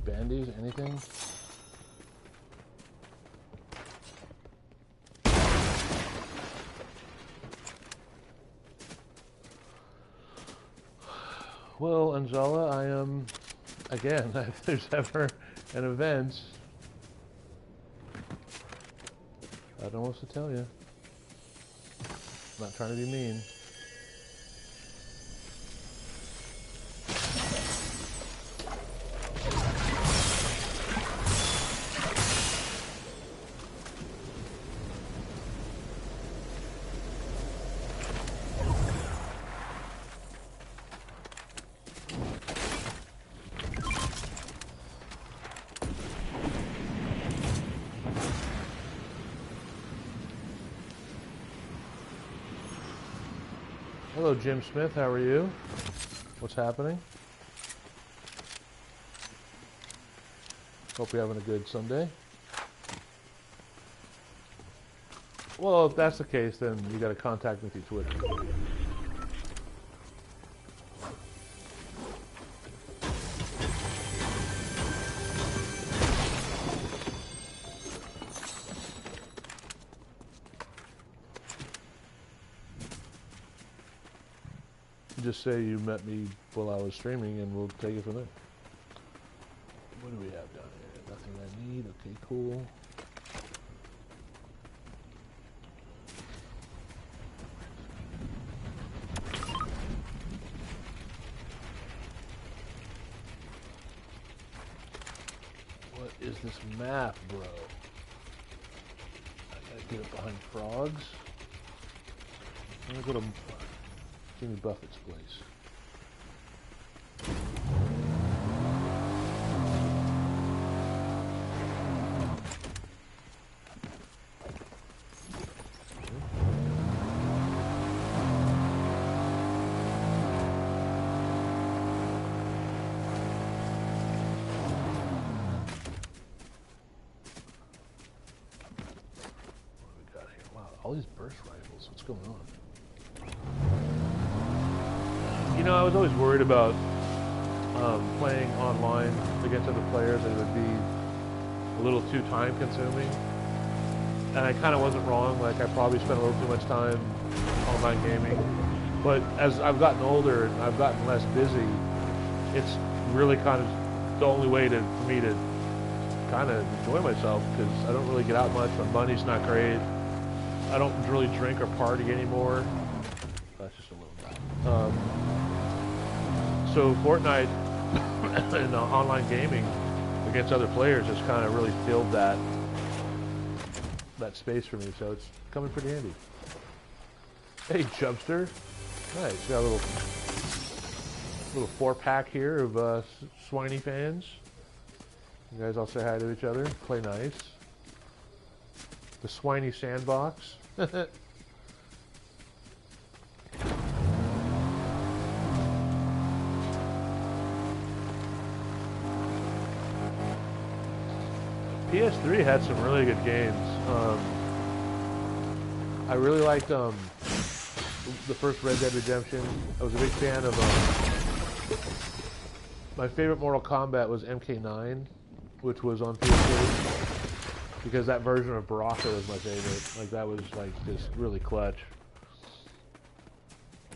Bandies, anything? Well, Angela, I am, again, if there's ever an event, I don't know what to tell you. I'm not trying to be mean. Hello, Jim Smith. How are you? What's happening? Hope you're having a good Sunday. Well, if that's the case, then you got to contact me through Twitter. Just say you met me while I was streaming, and we'll take it from there. What do we have down here? Nothing I need. Okay, cool. What is this map, bro? I gotta get it behind frogs. I'm gonna go to Jimmy Buffett's place. All these burst rifles, what's going on? You know, I was always worried about playing online against other players, that it would be a little too time consuming. And I kind of wasn't wrong, like I probably spent a little too much time online gaming. But as I've gotten older and I've gotten less busy, it's really kind of the only way for me to kind of enjoy myself, because I don't really get out much, my money's not great. I don't really drink or party anymore. That's just a little bit. So Fortnite and online gaming against other players has kind of really filled that space for me. So it's coming pretty handy. Hey, Chubster. Nice. Got a little 4-pack here of Swiney fans. You guys all say hi to each other. Play nice. The Swiney Sandbox. PS3 had some really good games. I really liked the first Red Dead Redemption. I was a big fan of my favorite Mortal Kombat was MK9, which was on PS3. Because that version of Baraka was my favorite. Like, that was, like, just really clutch.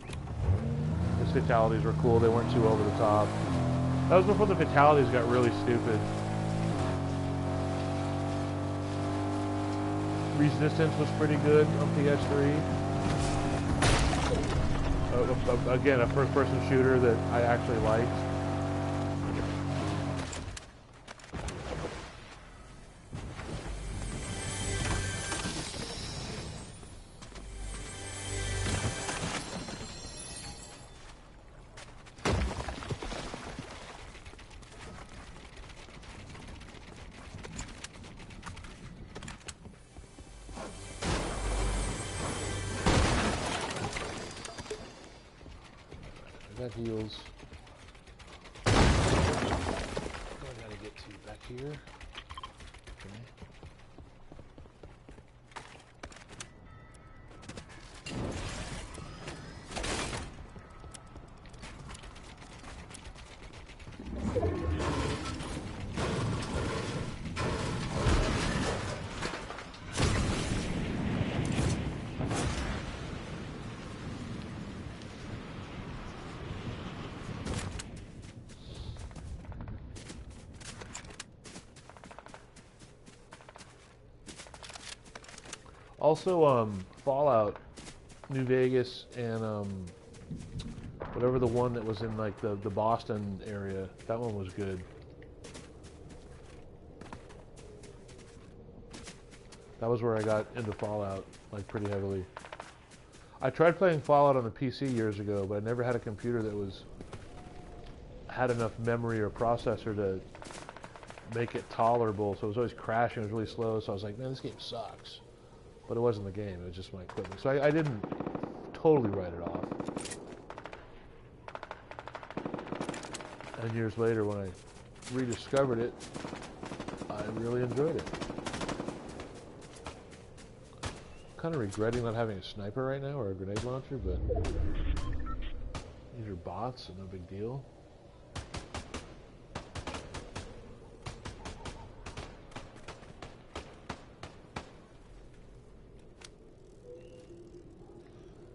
His fatalities were cool. They weren't too over the top. That was before the fatalities got really stupid. Resistance was pretty good on PS3. Again, a first-person shooter that I actually liked. That heals. What do I gotta get to back here? Okay. Also, Fallout, New Vegas, and whatever the one that was in like the Boston area, that one was good. That was where I got into Fallout, like pretty heavily. I tried playing Fallout on the PC years ago, but I never had a computer that had enough memory or processor to make it tolerable, so it was always crashing, it was really slow, so I was like, man, this game sucks. But it wasn't the game, it was just my equipment. So I didn't totally write it off. And years later, when I rediscovered it, really enjoyed it. Kind of regretting not having a sniper right now or a grenade launcher, but these are bots, so no big deal.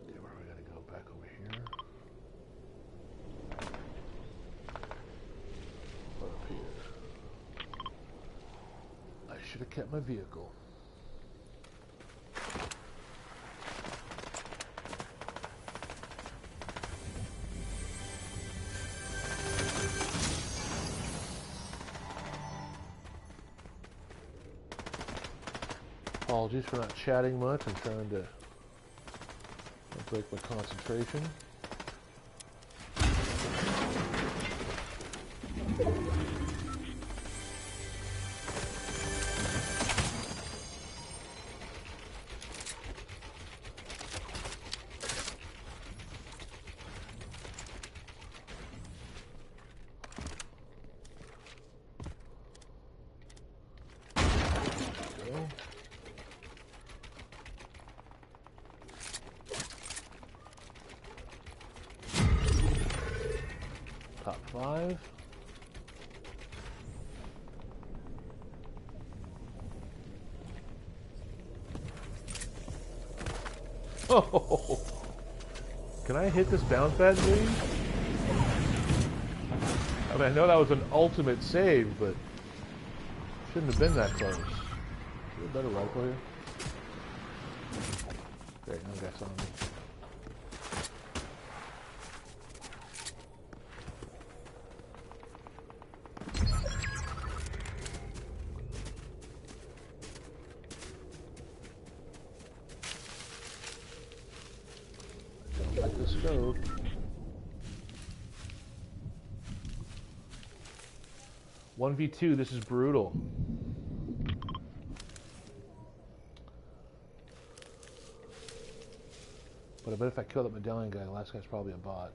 Okay, where are we gonna go? Back over here. Or up here. I should have kept my vehicle. Apologies for not chatting much. I'm trying to break my concentration. Top 5. Oh! Can I hit this bounce pad, please? I mean, I know that was an ultimate save, but shouldn't have been that close. Is there a better rifle here? Great, no guy saw me. Like the scope. One v 2. This is brutal. But I bet if I kill that medallion guy, the last guy's probably a bot.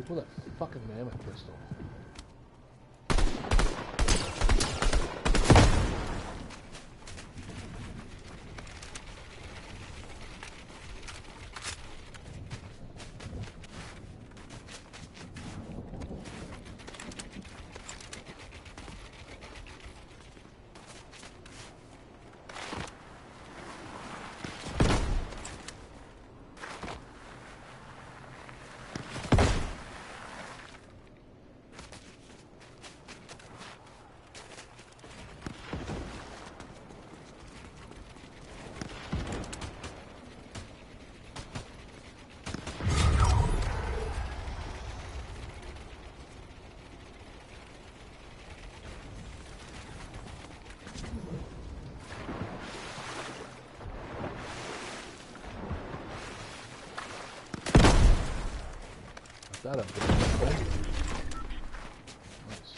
Pull that fucking mammoth pistol. That up there. Nice.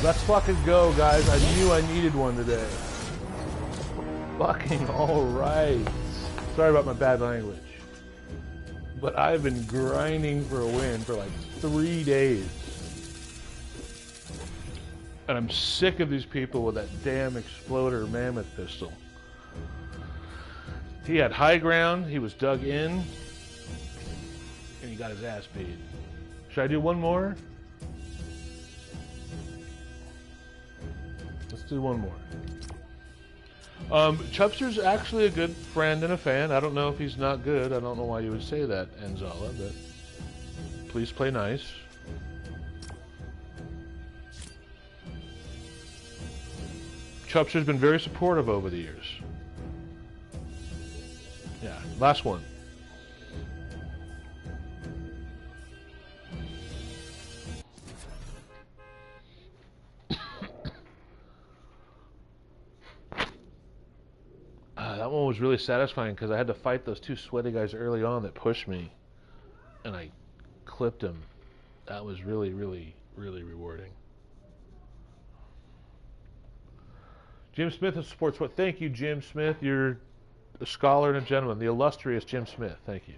Let's fucking go, guys. I knew I needed one today. Fucking alright. Sorry about my bad language. But I've been grinding for a win for like 3 days. And I'm sick of these people with that damn exploder mammoth pistol. He had high ground, he was dug in, and he got his ass beat. Should I do one more? Let's do one more. Chubster's actually a good friend and a fan. I don't know if he's not good. I don't know why you would say that, Enzala, but please play nice. Chubster's been very supportive over the years. Yeah, last one. That one was really satisfying because I had to fight those two sweaty guys early on that pushed me, and I clipped them. That was really, really, really rewarding. Jim Smith of Sports What? Thank you, Jim Smith. You're a scholar and a gentleman. The illustrious Jim Smith. Thank you.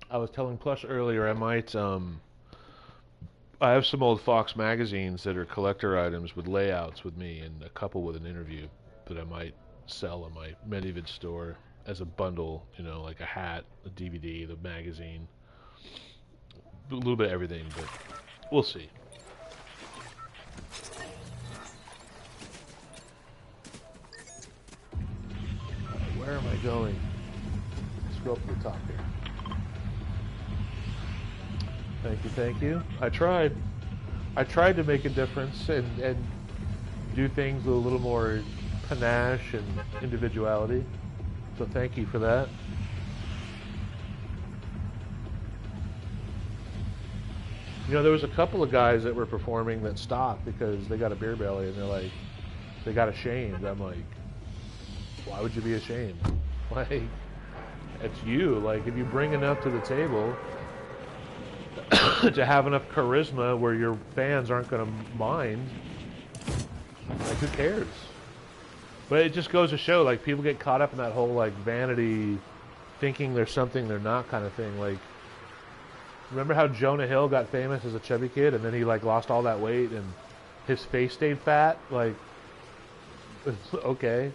I was telling Plush earlier I might, I have some old Fox magazines that are collector items with layouts with me and a couple with an interview that I might sell in my Medivid store as a bundle, you know, like a hat, a DVD, the magazine, a little bit of everything, but we'll see. Where am I going? Scroll up to the top here. Thank you, thank you. I tried to make a difference and do things with a little more panache and individuality. So thank you for that. You know, there was a couple of guys that were performing that stopped because they got a beer belly and they're like, they got ashamed. I'm like, why would you be ashamed? Like, it's you. Like, if you bring enough to the table to have enough charisma where your fans aren't going to mind, like, who cares? But it just goes to show, like, people get caught up in that whole, like, vanity, thinking there's something they're not kind of thing. Like, remember how Jonah Hill got famous as a chubby kid and then he, like, lost all that weight and his face stayed fat? Like, okay.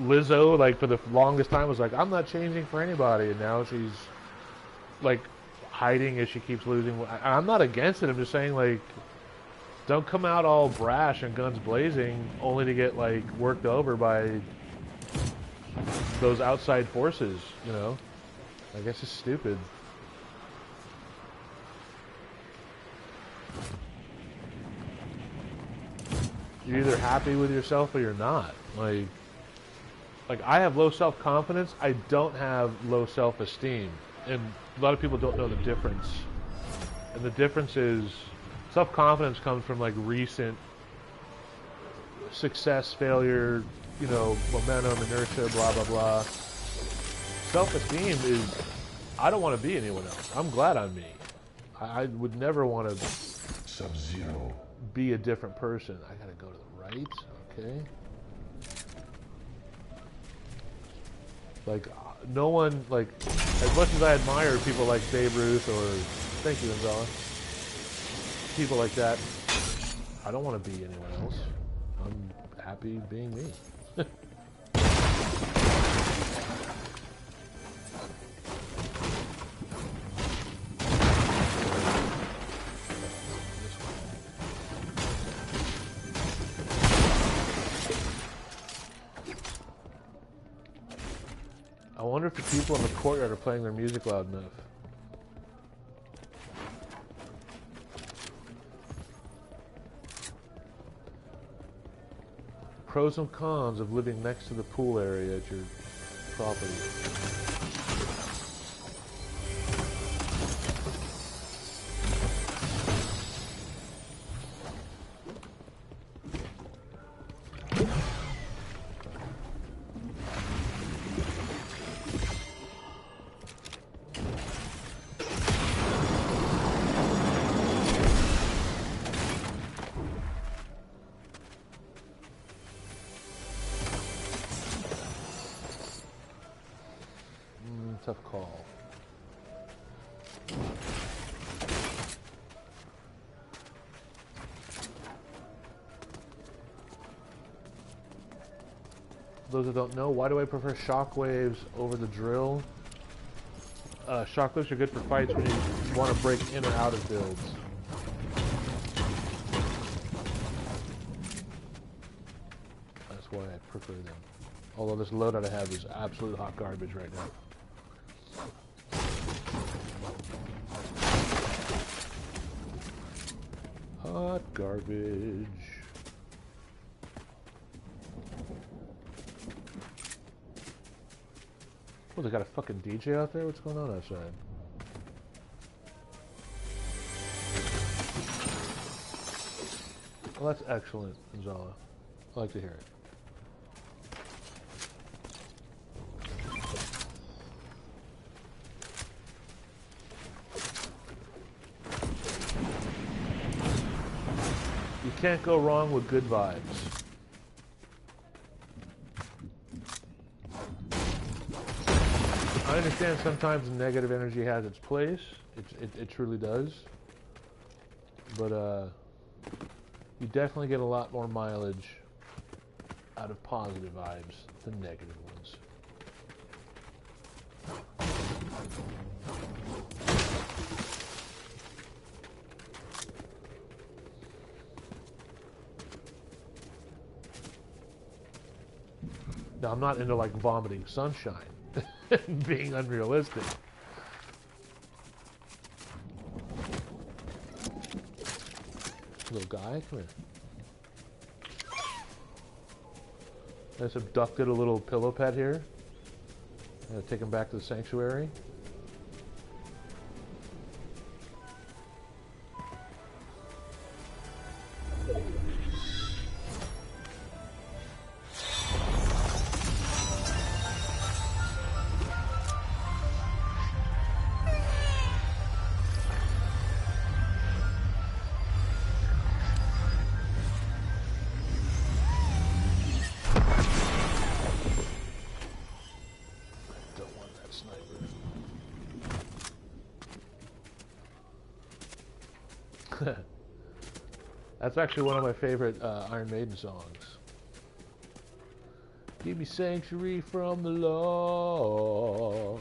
Lizzo, like, for the longest time was like, I'm not changing for anybody, and now she's, like, hiding as she keeps losing. I'm not against it. I'm just saying, like, don't come out all brash and guns blazing only to get, like, worked over by those outside forces, you know? I guess it's stupid. You're either happy with yourself or you're not. Like, I have low self-confidence. I don't have low self-esteem. And a lot of people don't know the difference. And the difference is self-confidence comes from, like, recent success, failure, you know, momentum, inertia, blah, blah, blah. Self-esteem is, I don't want to be anyone else. I'm glad I'm me. I would never want to Sub-Zero. Be a different person. I gotta go to the right. Okay. Like, no one, like, as much as I admire people like Babe Ruth or, thank you, Gonzalez, people like that, I don't want to be anyone else. I'm happy being me. I wonder if the people in the courtyard are playing their music loud enough. Pros and cons of living next to the pool area at your property. tough call. Those that don't know, why do I prefer shockwaves over the drill? Shockwaves are good for fights when you want to break in or out of builds. That's why I prefer them. Although this loadout I have is absolute hot garbage right now. Hot garbage. Oh, they got a fucking DJ out there? What's going on outside? Well, that's excellent, Zala. I like to hear it. You can't go wrong with good vibes. I understand sometimes negative energy has its place. It truly does. But you definitely get a lot more mileage out of positive vibes than negative ones. Now, I'm not into like vomiting sunshine. Being unrealistic. Little guy, come here. I just abducted a little pillow pet here. I'm gonna take him back to the sanctuary. That's actually one of my favorite Iron Maiden songs. Give me sanctuary from the law.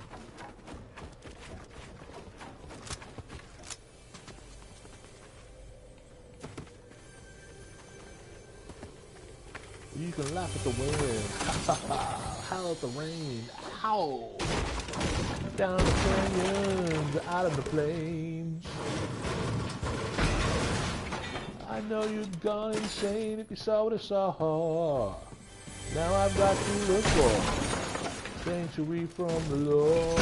You can laugh at the wind, ha ha ha, howl at the rain, howl. Down the canyons, out of the plains. I know you'd gone insane if you saw what I saw. Now I've got to look for sanctuary from the law.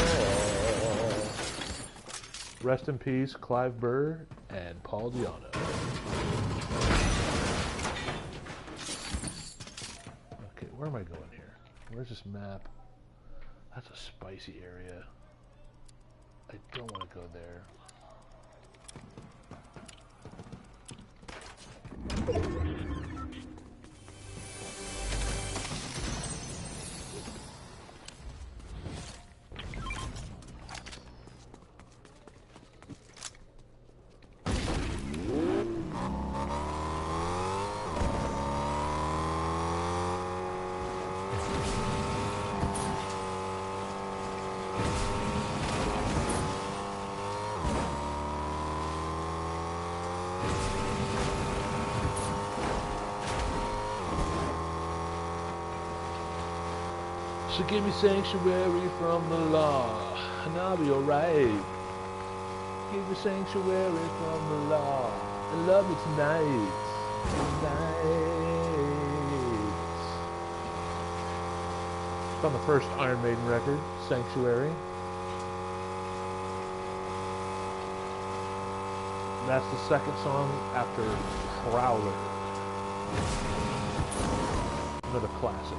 Rest in peace, Clive Burr and Paul Di'Anno. Okay, where am I going here? Where's this map? That's a spicy area. I don't want to go there. So give me sanctuary from the law, and I'll be alright. Give me sanctuary from the law, and love me tonight. It's on the first Iron Maiden record, Sanctuary. That's the second song after Prowler. Another classic.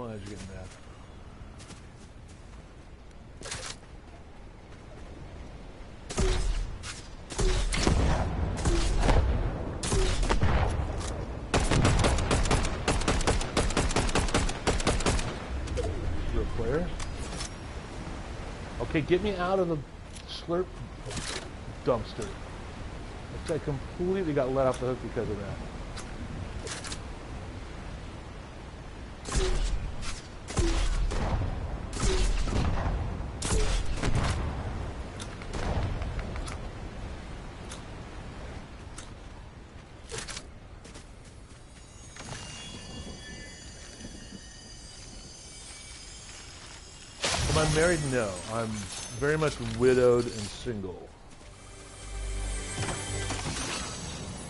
on, I was getting mad. Real player. Okay, get me out of the slurp dumpster. I completely got let off the hook because of that. Am I married? No. I'm very much widowed and single.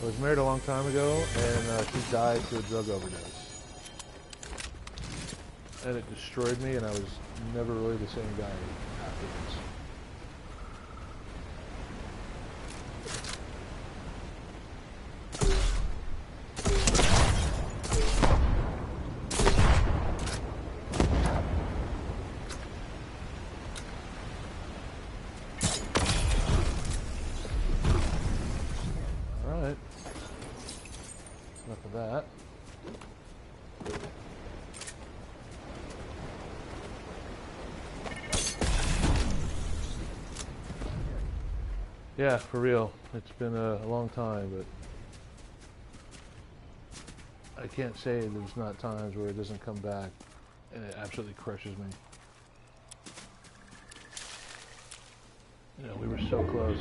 I was married a long time ago, and she died to a drug overdose. And it destroyed me, and I was never really the same guy afterwards. Yeah, for real. It's been a long time, but I can't say there's not times where it doesn't come back and it absolutely crushes me. You know, we were so close.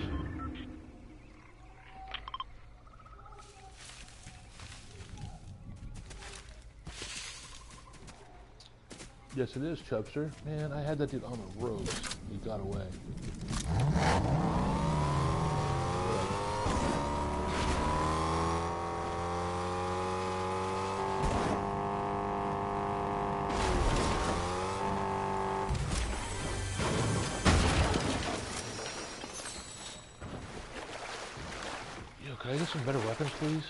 Yes, it is, Chubster. Man, I had that dude on the ropes. He got away. Can I get some better weapons, please?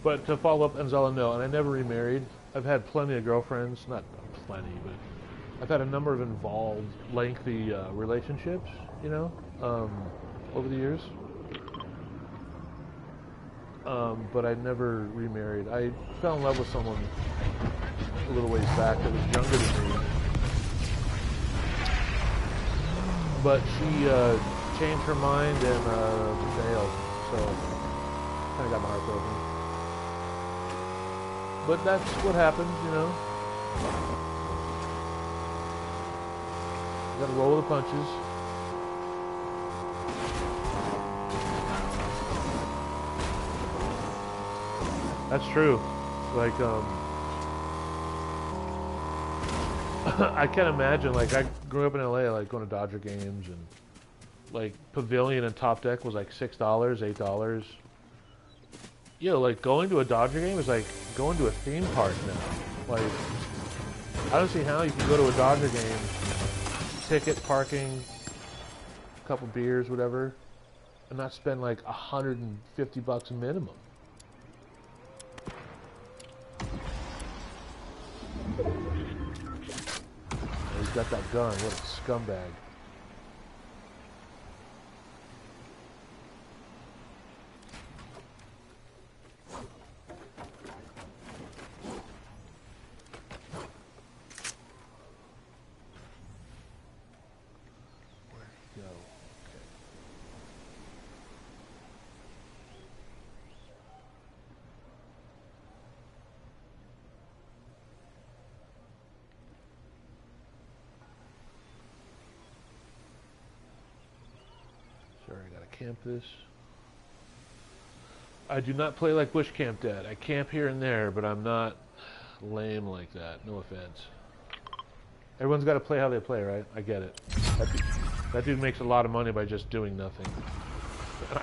But to follow up, Anzala, no, and I never remarried. I've had plenty of girlfriends, not plenty, but I've had a number of involved, lengthy relationships, you know, over the years. But I never remarried. I fell in love with someone a little ways back that was younger than me. But she changed her mind and bailed, so kind of got my heart broken. But that's what happens, you know. You gotta roll with the punches. That's true. Like, I can't imagine, like, I grew up in LA, like, going to Dodger games, and, like, Pavilion and Top Deck was, like, $6, $8. You know, like, going to a Dodger game is like going to a theme park now. Like, I don't see how you can go to a Dodger game, ticket, parking, a couple beers, whatever, and not spend like $150 minimum. And he's got that gun. What a scumbag. camp this. I do not play like Bush Camp Dad. I camp here and there, but I'm not lame like that. No offense. Everyone's got to play how they play, right? I get it. That dude makes a lot of money by just doing nothing.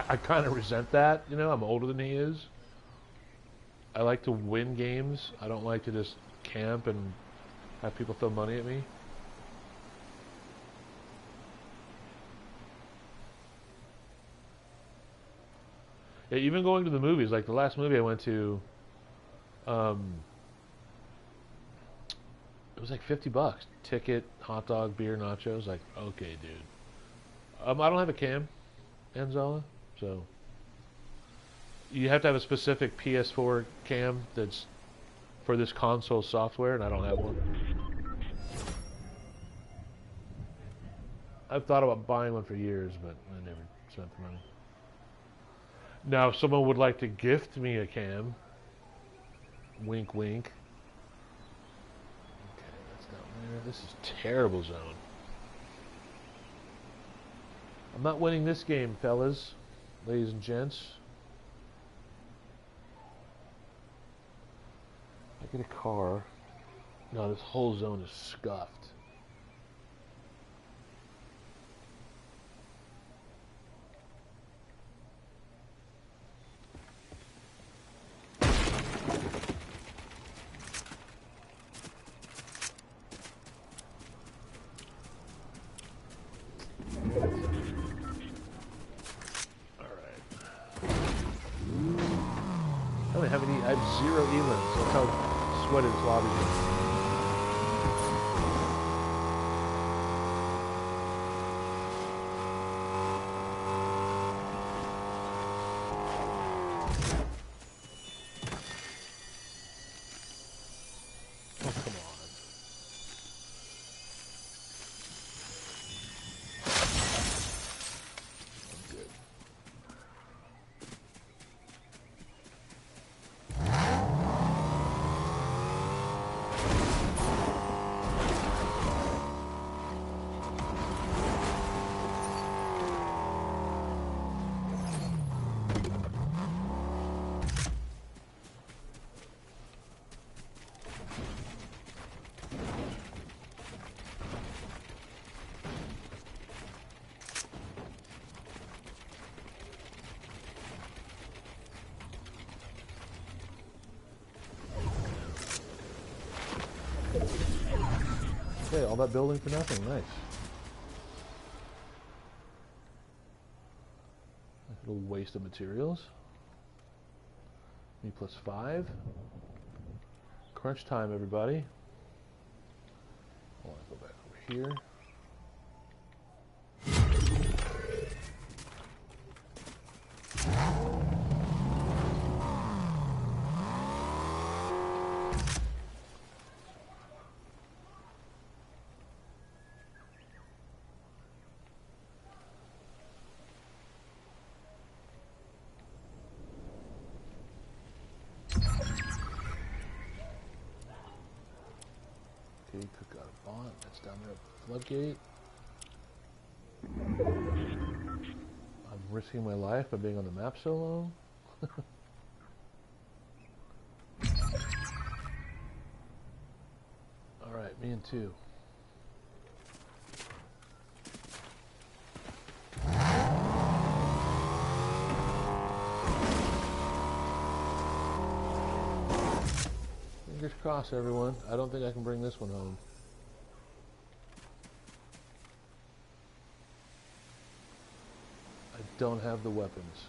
I kind of resent that, you know? I'm older than he is. I like to win games. I don't like to just camp and have people throw money at me. Yeah, even going to the movies, like the last movie I went to, it was like $50. Ticket, hot dog, beer, nachos. Like, okay, dude. I don't have a cam, Anzala, so you have to have a specific PS4 cam that's for this console software, and I don't have one. I've thought about buying one for years, but I never spent the money. Now, if someone would like to gift me a cam, wink, wink. Okay, that's down there. This is a terrible zone. I'm not winning this game, fellas, ladies and gents. I get a car. No, this whole zone is scuffed. I have 0 elims. That's how sweaty this lobby is. Oh, come on. Good. Okay, all that building for nothing. Nice. A little waste of materials. Me plus 5. Crunch time, everybody. I want to go back over here. Cook got a bond. That's down there at the floodgate. I'm risking my life by being on the map so long. Alright, me and 2. Fingers crossed, everyone. I don't think I can bring this one home. I don't have the weapons.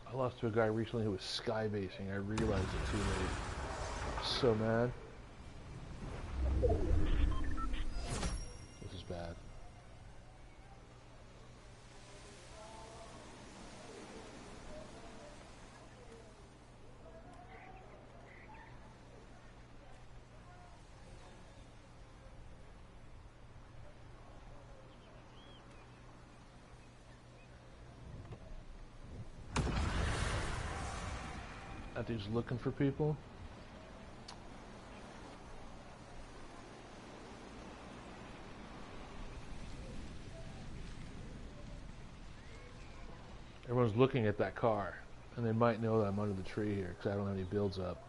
I lost to a guy recently who was skybasing. I realized it too late. So mad. This is bad. That dude's looking for people. Everyone's looking at that car, and they might know that I'm under the tree here because I don't have any builds up.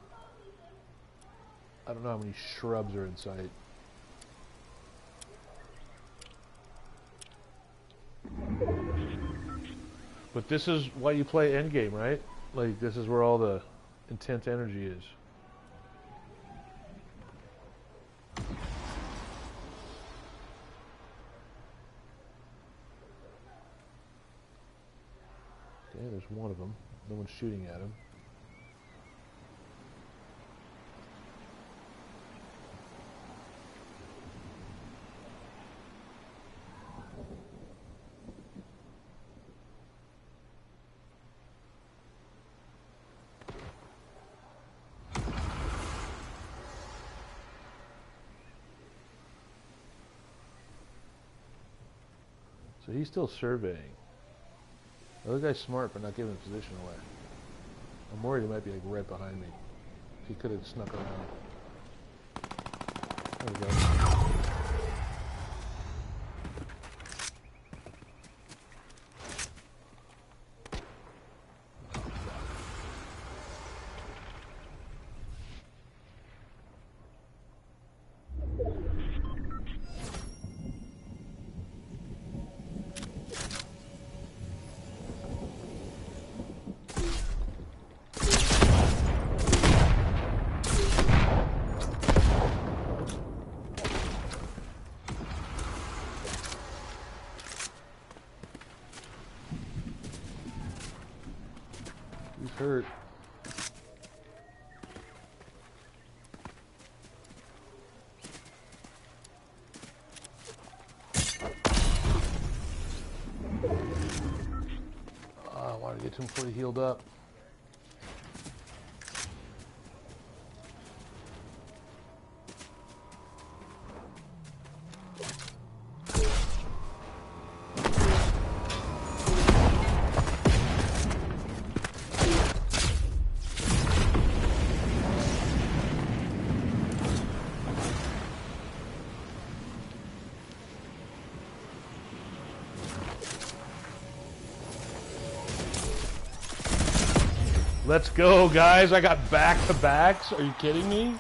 I don't know how many shrubs are in sight. But this is why you play endgame, right? Like, this is where all the intense energy is. Okay, there's one of them. No one's shooting at him. So he's still surveying. The other guy's smart but not giving his position away. I'm worried he might be like right behind me. He could have snuck around. There we go. Hurt. I wanted to get to him before he healed up. Let's go, guys. I got back-to-backs. Are you kidding me?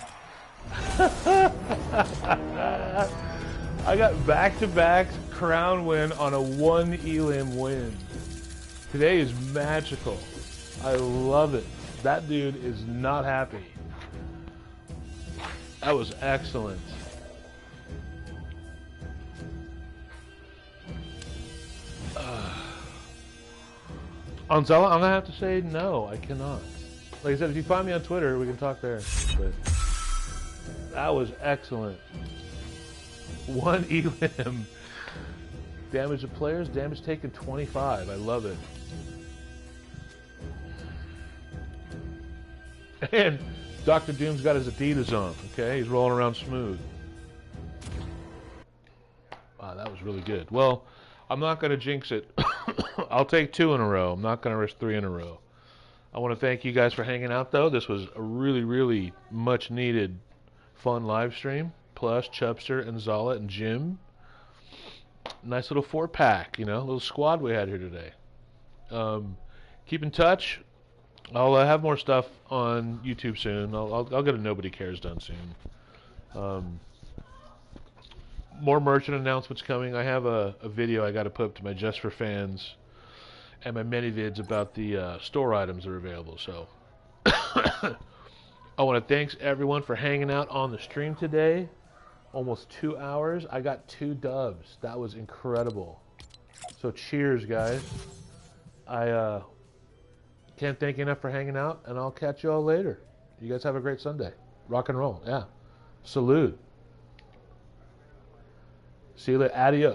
I got back-to-back crown win on a 1 elim win. Today is magical. I love it. That dude is not happy. That was excellent. On Zella, I'm gonna have to say no, I cannot. Like I said, if you find me on Twitter, we can talk there. But that was excellent. 1 elim. Damage to players, damage taken 25. I love it. And Dr. Doom's got his Adidas on, okay? He's rolling around smooth. Wow, that was really good. Well, I'm not gonna jinx it. I'll take 2 in a row. I'm not going to risk 3 in a row. I want to thank you guys for hanging out, though. This was a really, really much-needed, fun live stream. Plus, Chubster and Zala and Jim. Nice little 4-pack, you know, little squad we had here today. Keep in touch. I'll have more stuff on YouTube soon. I'll get a Nobody Cares done soon. More merchant announcements coming. I have a video I got to put up to my Just for Fans and my many vids about the store items that are available. So I want to thanks everyone for hanging out on the stream today. Almost 2 hours. I got 2 dubs. That was incredible. So cheers, guys. I can't thank you enough for hanging out, and I'll catch you all later. You guys have a great Sunday. Rock and roll. Yeah. Salute. See you later. Adios.